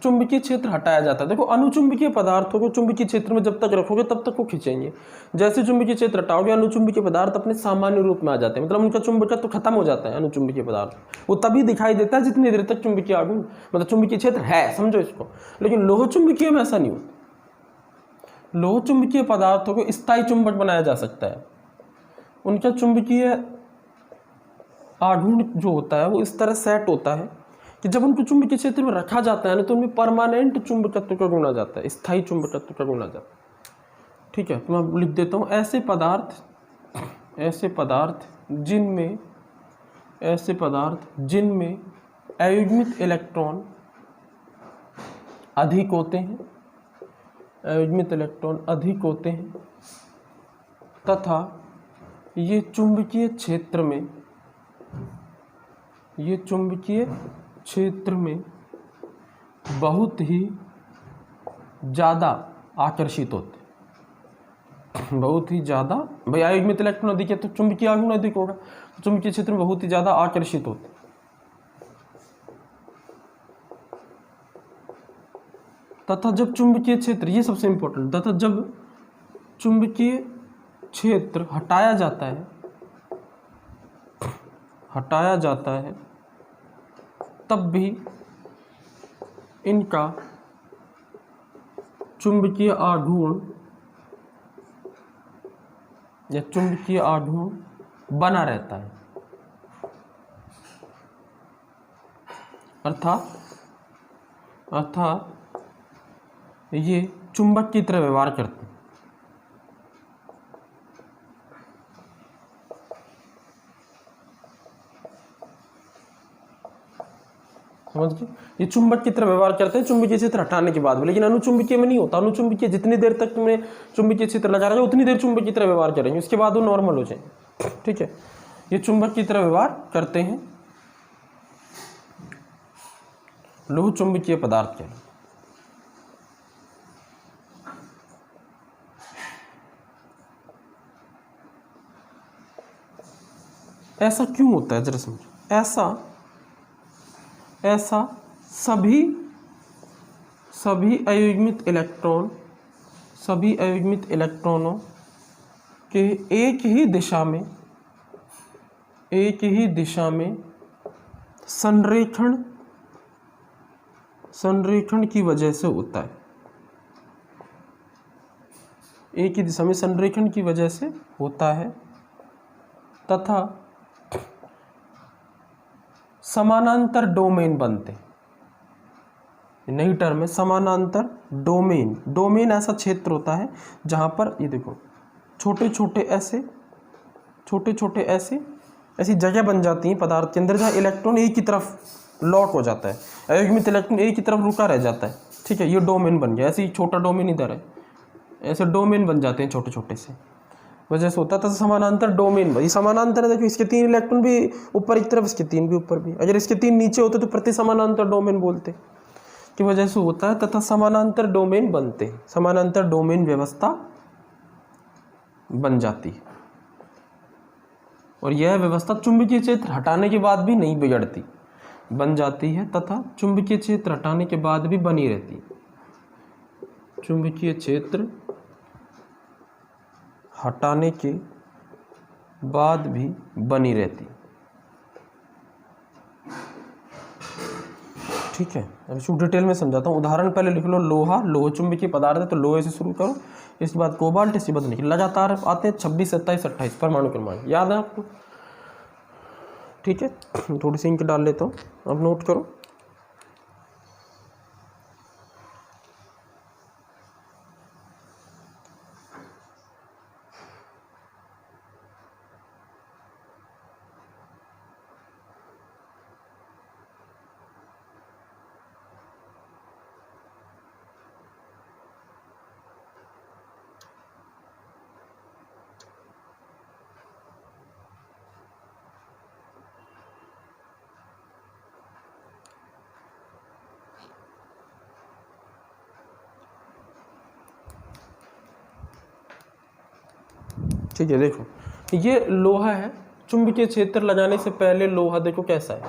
चुंबकीय क्षेत्र हटाया जाता है, देखो अनुचुंबकीय पदार्थों को चुंबकीय क्षेत्र में जब तक रखोगे तब तक वो खींचेंगे। जैसे चुंबकीय क्षेत्र हटाओगे, अनुचुंबकीय पदार्थ अपने सामान्य रूप में आ जाते हैं, मतलब उनका चुंबकत्व तो खत्म हो जाता है। अनुचुंबकीय पदार्थ वो तभी दिखाई देता है जितनी देर तक चुंबकीय आघूर्ण, मतलब चुंबकीय क्षेत्र है, समझो इसको। लेकिन लोह चुंबकीय में ऐसा नहीं होता। लोह चुंबकीय पदार्थों को स्थायी चुंबक बनाया जा सकता है। उनका चुंबकीय आघूर्ण जो होता है वो इस तरह सेट होता है कि जब उनको चुंबकीय क्षेत्र में रखा जाता है ना, तो उनमें परमानेंट चुंबकत्व का गुण आ जाता है, स्थायी चुंबकत्व का गुण आ जाता है, ठीक है। तो मैं लिख देता हूँ, ऐसे पदार्थ जिनमें अयुग्मित इलेक्ट्रॉन अधिक होते हैं, अयुग्मित इलेक्ट्रॉन अधिक होते हैं तथा ये चुंबकीय क्षेत्र में बहुत ही ज़्यादा आकर्षित होते हैं, बहुत ही ज़्यादा। भाई अयुग्मित इलेक्ट्रॉन अधिक है तो चुंबकीय आघूर्ण अधिक होगा, तो चुंबकीय क्षेत्र में बहुत ही ज़्यादा आकर्षित होते हैं। तथा जब चुंबकीय क्षेत्र, ये सबसे इंपॉर्टेंट, तथा जब चुंबकीय क्षेत्र हटाया जाता है तब भी इनका चुंबकीय आघूर्ण या चुंबकीय आघूर्ण बना रहता है, अर्थात ये चुंबक की तरह व्यवहार करते हैं। समझ गए? ये चुंबक की तरह व्यवहार करते हैं चुंबकीय क्षेत्र हटाने के बाद भी, लेकिन अनुचुंबकीय में नहीं होता। अनुचुंबकीय जितनी देर तक तुमने चुंबकीय क्षेत्र लगा रहा है उतनी देर चुंबक की तरह व्यवहार करेंगे, उसके बाद वो नॉर्मल हो जाएंगे। ठीक है, ये चुंबक की तरह व्यवहार करते हैं लौह चुंबकीय पदार्थ के। ऐसा क्यों होता है जरा समझो। ऐसा सभी अयुग्मित इलेक्ट्रॉनों के एक ही दिशा में संरेखण की वजह से होता है। एक ही दिशा में संरेखण की वजह से होता है तथा समानांतर डोमेन बनते हैं। नई टर्म है समानांतर डोमेन। डोमेन ऐसा क्षेत्र होता है जहां पर ये देखो छोटे छोटे ऐसी जगह बन जाती हैं पदार्थ के अंदर जहां इलेक्ट्रॉन एक ही तरफ लॉक हो जाता है, अयुग्मित इलेक्ट्रॉन एक ही तरफ रुका रह जाता है। ठीक है, ये डोमेन बन गया। ऐसे ही छोटा डोमेन इधर है, ऐसे डोमेन बन जाते हैं छोटे छोटे से, वजह से होता था समानांतर डोमेन। भाई समानांतर है, देखो इसके 3 इलेक्ट्रॉन भी ऊपर एक तरफ, इसके 3 भी ऊपर भी। अगर इसके 3 नीचे होते तो प्रति समानांतर डोमेन बोलते, की वजह से होता है तथा समानांतर डोमेन बनते हैं। समानांतर डोमेन व्यवस्था बन जाती है और यह व्यवस्था चुंबकीय क्षेत्र हटाने के बाद भी नहीं बिगड़ती, बन जाती है तथा चुंबकीय क्षेत्र हटाने के बाद भी बनी रहती है। चुंबकीय क्षेत्र हटाने के बाद भी बनी रहती। ठीक है, अब इसको डिटेल में समझाता हूँ। उदाहरण पहले लिख लो। लोह चुंबकीय पदार्थ है तो लोहे से शुरू करो, इसके बाद कोबाल्ट, इसके बाद निकल। लगातार आते हैं 26, 27, 28 परमाणु क्रमांक, याद है आपको? ठीक है, थोड़ी सी इंक डाल लेता हूँ, अब नोट करो। ठीक है, देखो ये लोहा है। चुंबकीय क्षेत्र लगाने से पहले लोहा देखो कैसा है।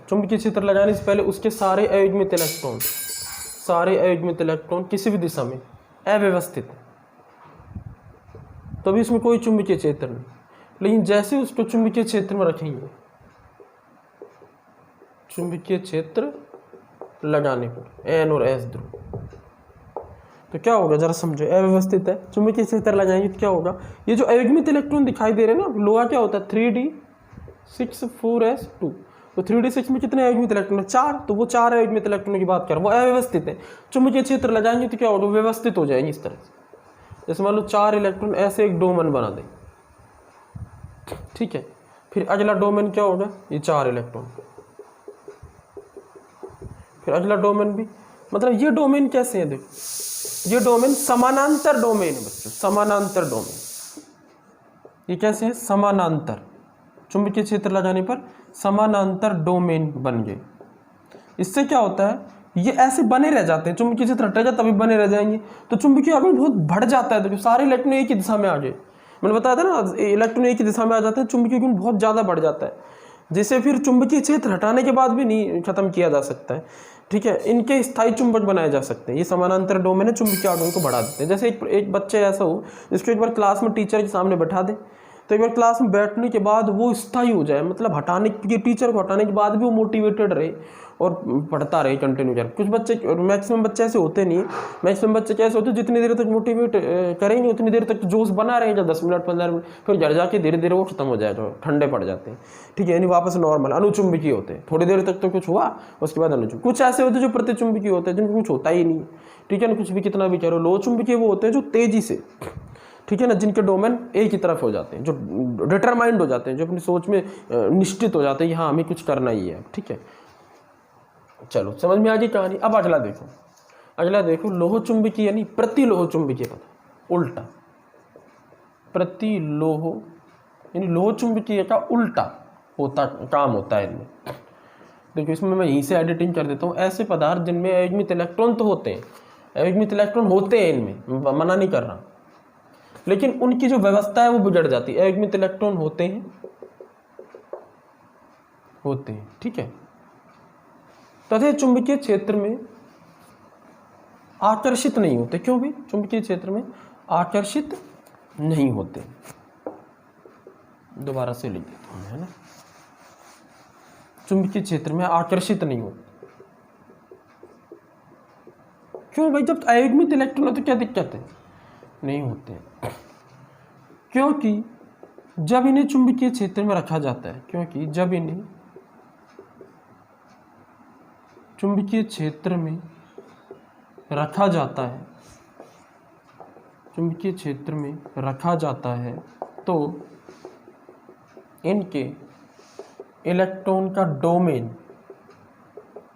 चुंबकीय क्षेत्र लगाने से पहले उसके सारे अयुग्मित इलेक्ट्रॉन किसी भी दिशा में अव्यवस्थित है, तभी इसमें कोई चुंबकीय क्षेत्र नहीं। लेकिन जैसे उसको चुंबकीय क्षेत्र में रखेंगे, चुंबकीय क्षेत्र लगाने पर N और S ध्रुव, तो क्या होगा जरा समझो। अव्यवस्थित है, चुंबकीय क्षेत्र लगाएंगे तो क्या होगा। ये जो अयुग्मित इलेक्ट्रॉन दिखाई दे रहे हैं ना, लोहा क्या होता है 3d6 4s2, तो 3d6 में कितने अयुग्मित इलेक्ट्रॉन है 4, तो वो 4 अयुग्मित इलेक्ट्रॉनों की बात कर, वो अव्यवस्थित है। चुंबकीय क्षेत्र लगाएंगे तो क्या होगा, व्यवस्थित हो जाएंगे इस तरह से। जैसे मान लो 4 इलेक्ट्रॉन ऐसे एक डोमेन बना दें। ठीक है, फिर अगला डोमेन क्या होगा, ये 4 इलेक्ट्रॉन, फिर अगला डोमेन भी। मतलब ये डोमेन कैसे है, देखो ये डोमेन समानांतर डोमेन है बच्चों, समानांतर डोमेन। ये कैसे है, समानांतर। चुंबकीय क्षेत्र लगाने पर समानांतर डोमेन बन गए। इससे क्या होता है, ये ऐसे बने रह जाते हैं। चुंबकीय क्षेत्र हटेगा तभी बने रह जाएंगे, तो चुंबकीय आघूर्ण बहुत बढ़ जाता है। देखो सारे इलेक्ट्रॉन एक ही दिशा में आ गए, मैंने बताया था ना, इलेक्ट्रॉन एक ही दिशा में आ जाते हैं, चुंबकीय आघूर्ण बहुत ज़्यादा बढ़ जाता है, जिसे फिर चुंबकीय क्षेत्र हटाने के बाद भी नहीं खत्म किया जा सकता है। ठीक है, इनके स्थायी चुंबक बनाए जा सकते हैं। ये समानांतर डोमेन है, चुंबकीय आघूर्ण को बढ़ा देते हैं। जैसे एक बच्चे ऐसा हो जिसको एक बार क्लास में टीचर के सामने बैठा दे, तो एक बार क्लास में बैठने के बाद वो स्थायी हो जाए, मतलब हटाने के टीचर को हटाने के बाद भी वो मोटिवेटेड रहे और पढ़ता रहे कंटिन्यू कर। कुछ बच्चे, मैक्सिमम बच्चे ऐसे होते नहीं है, मैक्सिमम बच्चे कैसे होते हैं जितनी देर तक मोटिवेट करेंगे उतनी देर तक जोश बना रहेगा, 10 मिनट 15 मिनट, फिर झड़ जाके धीरे धीरे वो खत्म हो जाएगा, ठंडे पड़ जाते हैं, ठीक है, यानी वापस नॉर्मल अनुचुंबकीय होते हैं। थोड़ी देर तक तो कुछ हुआ, उसके बाद अनुचुंबकीय। कुछ ऐसे होते हैं जो प्रतिचुंबकीय होते हैं, जिनको कुछ होता ही नहीं, ठीक है ना, कुछ भी कितना भी करो। लोह चुंबकीय वो होते हैं जो तेजी से, ठीक है ना, जिनके डोमेन एक ही तरफ हो जाते हैं, जो डिटरमाइंड हो जाते हैं, जो अपनी सोच में निश्चित हो जाते हैं कि हाँ हमें कुछ करना ही है, ठीक है। चलो समझ में आ गई कहानी। अब अगला देखो, अगला देखो, लोह चुंबकीय यानी प्रतिलोह चुंबकीय पता, उल्टा प्रतिलोह यानी लोह चुंबकीय का उल्टा होता काम होता है इनमें। देखो इसमें मैं यहीं से एडिटिंग कर देता हूँ। ऐसे पदार्थ जिनमें अयुग्मित इलेक्ट्रॉन तो होते हैं, अयुग्मित इलेक्ट्रॉन होते हैं इनमें, मना नहीं कर रहा, लेकिन उनकी जो व्यवस्था है वो बिगड़ जाती है। अयुग्मित इलेक्ट्रॉन होते हैं, ठीक है, तथा चुंबकीय क्षेत्र में आकर्षित नहीं होते। क्यों भी? चुंबकीय क्षेत्र में आकर्षित नहीं होते। दोबारा से लिख देता हूं, है ना, चुंबकीय क्षेत्र में आकर्षित नहीं होते। क्यों भाई? जब अयुग्मित इलेक्ट्रॉन है तो क्या दिक्कत है? नहीं होते, क्योंकि जब इन्हें चुंबकीय क्षेत्र में रखा जाता है, क्योंकि जब इन्हें चुंबकीय क्षेत्र में रखा जाता है, चुंबकीय क्षेत्र में रखा जाता है तो इनके इलेक्ट्रॉन का डोमेन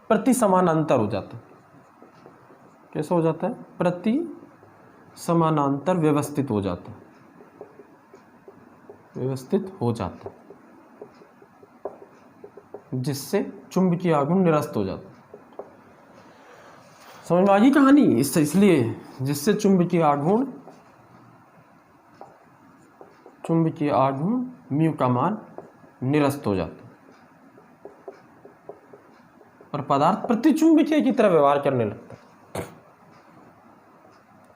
प्रति समानांतर हो जाता है। कैसा हो जाता है? प्रति समानांतर व्यवस्थित हो जाता है, व्यवस्थित हो जाता है, जिससे चुंबकीय आघूर्ण निरस्त हो जाता है। समझ में आ गई कहानी? इसलिए जिससे चुंबकीय आघूर्ण म्यू का मान निरस्त हो जाता है और पदार्थ प्रतिचुंबकीय की तरह व्यवहार करने लगता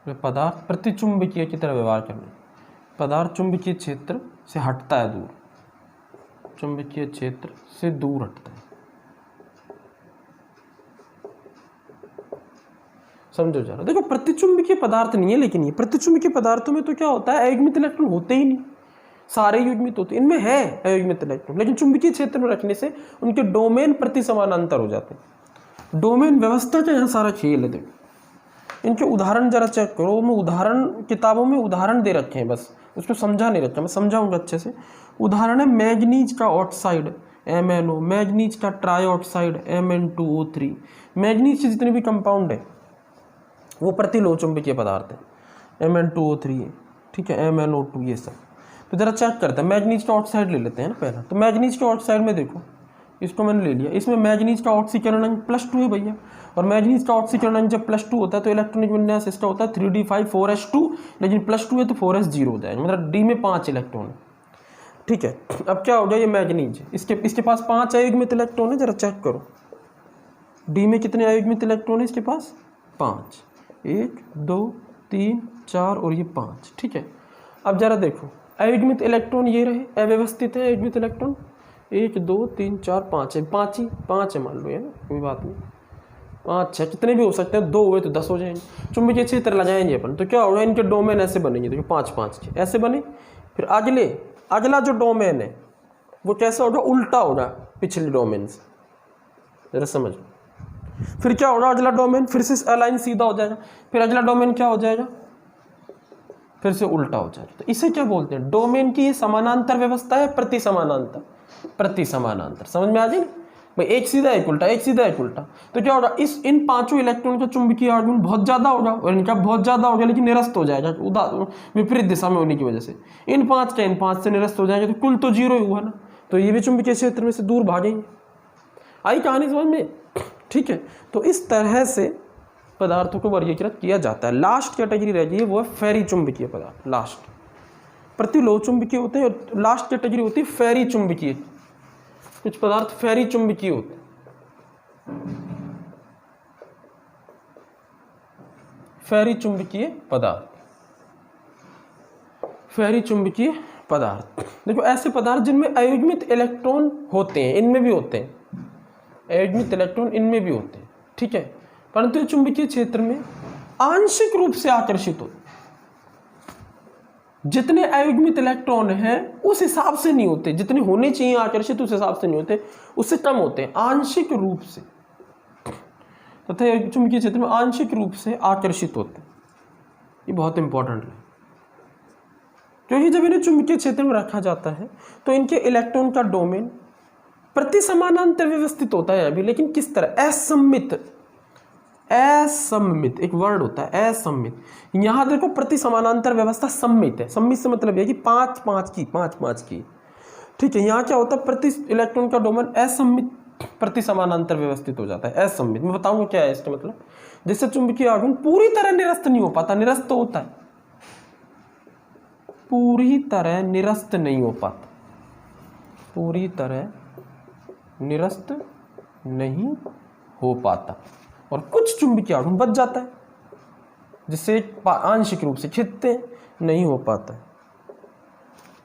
है। पदार्थ प्रतिचुंबकीय की तरह व्यवहार करने, पदार्थ चुंबकीय क्षेत्र से हटता है दूर, चुंबकीय क्षेत्र से दूर हटता है। समझो जरा, देखो प्रतिचुंबकीय पदार्थ नहीं है, लेकिन ये प्रतिचुंबकीय पदार्थों में तो क्या होता है, अयुग्मित इलेक्ट्रॉन होते ही नहीं, सारे युग्मित होते हैं। इनमें है अयुग्मित इलेक्ट्रॉन, लेकिन चुंबकीय क्षेत्र में रखने से उनके डोमेन प्रति समानांतर हो जाते हैं। डोमेन व्यवस्था का यहाँ सारा खेल है। देखो इनके उदाहरण जरा चेक करो, मैं उदाहरण किताबों में उदाहरण दे रखे हैं, बस उसको समझा नहीं रखा, मैं समझाऊंगा अच्छे से। उदाहरण है मैग्नीज का ऑक्साइड MnO, मैग्नीज का ट्राई ऑक्साइड Mn2O3। मैग्नीज के जितने भी कंपाउंड है वो प्रतिलोह चुंबकीय पदार्थ है, Mn2O3 है, ठीक है, MnO2, ये सब। तो जरा चेक करते हैं, मैग्नीज का ऑक्साइड ले लेते हैं ना पहला। तो मैग्नीज के ऑक्साइड में देखो, इसको मैंने ले लिया, इसमें मैग्नीज का ऑक्सीकरण अंक +2 है भैया, और मैग्नीज का ऑक्सीकरण अंक जब +2 होता है तो इलेक्ट्रॉनिक विन्यास इसका होता है 3d5 लेकिन +2 है तो 4s0 हो जाएगा, मतलब D में 5 इलेक्ट्रॉन है, ठीक है। अब क्या हो गया, ये मैग्नीज, इसके पास 5 अयुग्मित इलेक्ट्रॉन है, जरा चेक करो D में कितने अयुग्मित इलेक्ट्रॉन है इसके पास? 5, 1 2 3 4 और ये 5, ठीक है। अब जरा देखो अयुग्मित इलेक्ट्रॉन ये रहे, अव्यवस्थित है अयुग्मित इलेक्ट्रॉन, 1 2 3 4 5 है, 5 है मान लो, है ना, कोई बात नहीं, 5 6 कितने भी हो सकते हैं, 2 हुए तो 10 हो जाएंगे। चुंबकीय क्षेत्र लगाएंगे अपन तो क्या होगा, इनके डोमेन ऐसे बनेंगे, देखो 5 5 के ऐसे बने। फिर अगला जो डोमेन है वो कैसा होगा, उल्टा होगा पिछले डोमेन से, जरा समझ। फिर क्या होगा, अगला डोमेन फिर से अलाइन सीधा हो जाएगा, फिर अगला डोमेन क्या हो जाएगा, फिर से उल्टा हो जाएगा। तो इसे क्या बोलते हैं, डोमेन की ये समानांतर व्यवस्था है, प्रति समानांतर। समझ में आ जाए भाई, एक सीधा एक उल्टा, एक सीधा एक उल्टा। तो क्या होगा, इन 5 इलेक्ट्रॉन का चुंबकीय आघूर्ण बहुत ज्यादा होगा और इनका बहुत ज्यादा होगा, लेकिन निरस्त हो जाएगा विपरीत दिशा में होने की वजह से। इन 5 से निरस्त हो जाएगा तो कुल तो 0 ही हुआ ना, तो ये भी चुंबकीय क्षेत्र में से दूर भागेंगे। आई कहानी समझ में? ठीक है, तो इस तरह से पदार्थों को वर्गीकृत किया जाता है। लास्ट कैटेगरी रह गई वो है फेरी चुंबकीय पदार्थ। लास्ट प्रतिलोह चुंबकीय होते हैं और लास्ट कैटेगरी होती है फेरी चुंबकीय। कुछ पदार्थ फेरी चुंबकीय होते हैं, फेरी चुंबकीय पदार्थ। देखो ऐसे पदार्थ जिनमें अयुग्मित इलेक्ट्रॉन होते हैं, इनमें भी होते हैं अयुग्मित इलेक्ट्रॉन इनमें भी होते हैं, ठीक है, परंतु ये चुंबकीय क्षेत्र में आंशिक रूप से आकर्षित होते, जितने अयुग्मित इलेक्ट्रॉन हैं उस हिसाब से नहीं होते, जितने होने चाहिए आकर्षित उस हिसाब से नहीं होते, उससे कम होते हैं आंशिक रूप से, तथा चुंबकीय क्षेत्र में आंशिक रूप से आकर्षित होते हैं। ये बहुत इंपॉर्टेंट है, क्योंकि जब इन्हें चुंबकीय क्षेत्र में रखा जाता है तो इनके इलेक्ट्रॉन का डोमेन प्रति समानांतर व्यवस्थित होता है अभी, लेकिन किस तरह, असममित, असममित एक वर्ड होता है असममित। यहां देखो प्रति समानांतर व्यवस्था सम्मित है, सम्मित से मतलब है कि 5-5 की, ठीक है। यहाँ क्या होता है, प्रति इलेक्ट्रॉन का डोमेन असममित प्रति समानांतर व्यवस्थित हो जाता है, असममित। मैं बताऊंगा क्या है इसका मतलब। जिससे चुंबकीय आघूर्ण पूरी तरह निरस्त नहीं हो पाता, निरस्त तो होता है, पूरी तरह निरस्त नहीं हो पाता, पूरी तरह निरस्त नहीं हो पाता, और कुछ चुंबकीय आघूर्ण बच जाता है जिससे आंशिक रूप से खिंचते नहीं हो पाता है।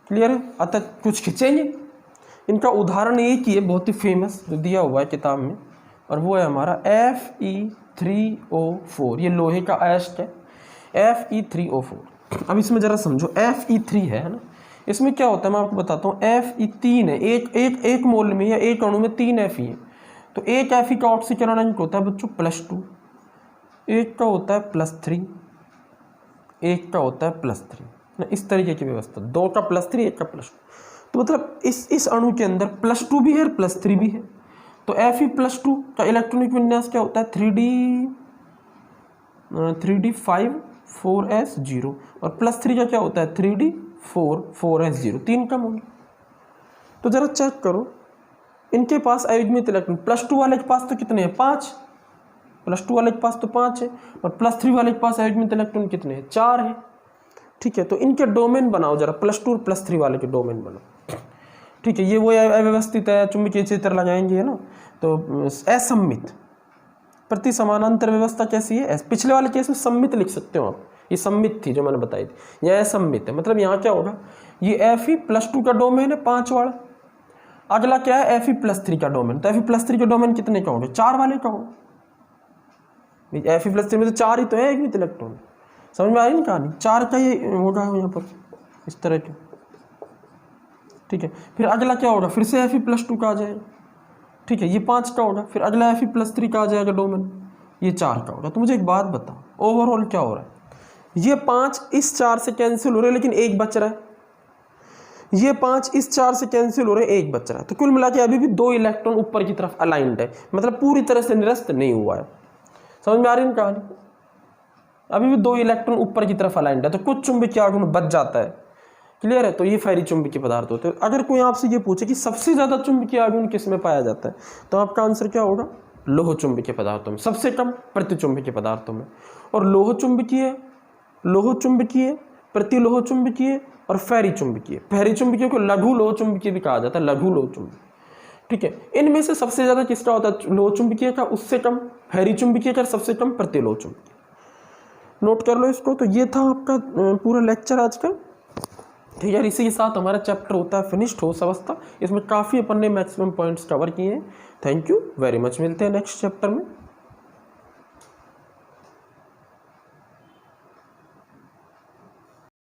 क्लियर है। अतः कुछ खिंचेंगे, इनका उदाहरण एक ही है बहुत ही फेमस जो दिया हुआ है किताब में, और वो है हमारा Fe3O4। ये लोहे का एस्ट है Fe3O4। अब इसमें जरा समझो, Fe3 है ना, इसमें क्या होता है मैं आपको बताता हूँ। Fe3 है, एक मोल में या एक अणु में 3 Fe है, तो एक Fe का ऑक्सीकरण अंक होता है बच्चों +2, एक का होता है +3, एक का होता है +3 ना, इस तरीके की व्यवस्था, 2 का +3 एक का +2। तो मतलब इस अणु के अंदर +2 भी है और +3 भी है, तो Fe+2 का इलेक्ट्रॉनिक विन्यास क्या होता है 3d5 4s0, और +3 का क्या होता है 3d4 4s0, 3 कम होंगे। तो जरा चेक करो, इनके पास अयुग्मित इलेक्ट्रॉन +2 वाले के पास तो कितने हैं 5, +2 वाले के पास तो 5 है, और +3 वाले के पास अयुग्मित इलेक्ट्रॉन कितने हैं 4 है, ठीक है। तो इनके डोमेन बनाओ जरा, +2 और +3 वाले के डोमेन बनाओ, ठीक है। ये वो अव्यवस्थित है, चुंबकीय क्षेत्र लगाएंगे है ना, तो असममित प्रति समानांतर व्यवस्था कैसी है, पिछले वाले केस में सम्मित लिख सकते हो आप, ये सम्मित थी जो मैंने बताई थी, यह असममित है। मतलब यहाँ क्या होगा, ये Fe+2 का डोमेन है 5 वाला, अगला क्या है Fe+3 का डोमेन, तो Fe+3 का डोमेन कितने का होगा 4 वाले का होगा। Fe+3 में तो 4 ही तो है एक इलेक्ट्रॉन, समझ में आ रही ना कहानी, 4 का ये होगा यहाँ पर इस तरह के, ठीक है। फिर अगला क्या होगा, फिर से Fe+2 का आ जाएगा, ठीक है, ये 5 का होगा, फिर अगला Fe+3 का आ जाएगा डोमेन, ये 4 का होगा। तो मुझे एक बात बताओ, ओवरऑल क्या हो रहा है, ये 5 इस 4 से कैंसिल हो रहे हैं लेकिन एक बच रहा है, ये 5 इस 4 से कैंसिल हो रहे हैं, एक बच रहा है, तो कुल मिला के अभी भी 2 इलेक्ट्रॉन ऊपर की तरफ अलाइंड है, मतलब पूरी तरह से निरस्त नहीं हुआ है। समझ में आ रही है कहानी, अभी भी 2 इलेक्ट्रॉन ऊपर की तरफ अलाइंड है, तो कुछ चुंबकीय आघूर्ण बच जाता है। क्लियर है। तो ये फेरी चुंबकीय पदार्थ होते हैं। अगर कोई आपसे ये पूछे कि सबसे ज्यादा चुंबकीय आघूर्ण किस में पाया जाता है, तो आपका आंसर क्या होगा, लोह चुंबकीय पदार्थों में, सबसे कम प्रतिचुंबकीय पदार्थों में। और लोह चुंबकीय, प्रतिलोह चुंबकीय और फेरी चुंबकीय, फेरी चुंबकीय को लघु लोह चुंबकीय भी कहा जाता है, लघु लोह चुंबकीय, ठीक है। इनमें से सबसे ज्यादा किसका होता है, लोह चुंबकीय का, उससे कम फेरी चुंबकीय का, सबसे कम प्रतिलोह चुंबकीय। नोट कर लो इसको। तो ये था आपका पूरा लेक्चर आज का, ठीक है। इसी के साथ हमारा चैप्टर होता है फिनिश्ड ठोस अवस्था। इसमें काफ़ी अपन ने मैक्सिमम पॉइंट्स कवर किए हैं। थैंक यू वेरी मच, मिलते हैं नेक्स्ट चैप्टर में।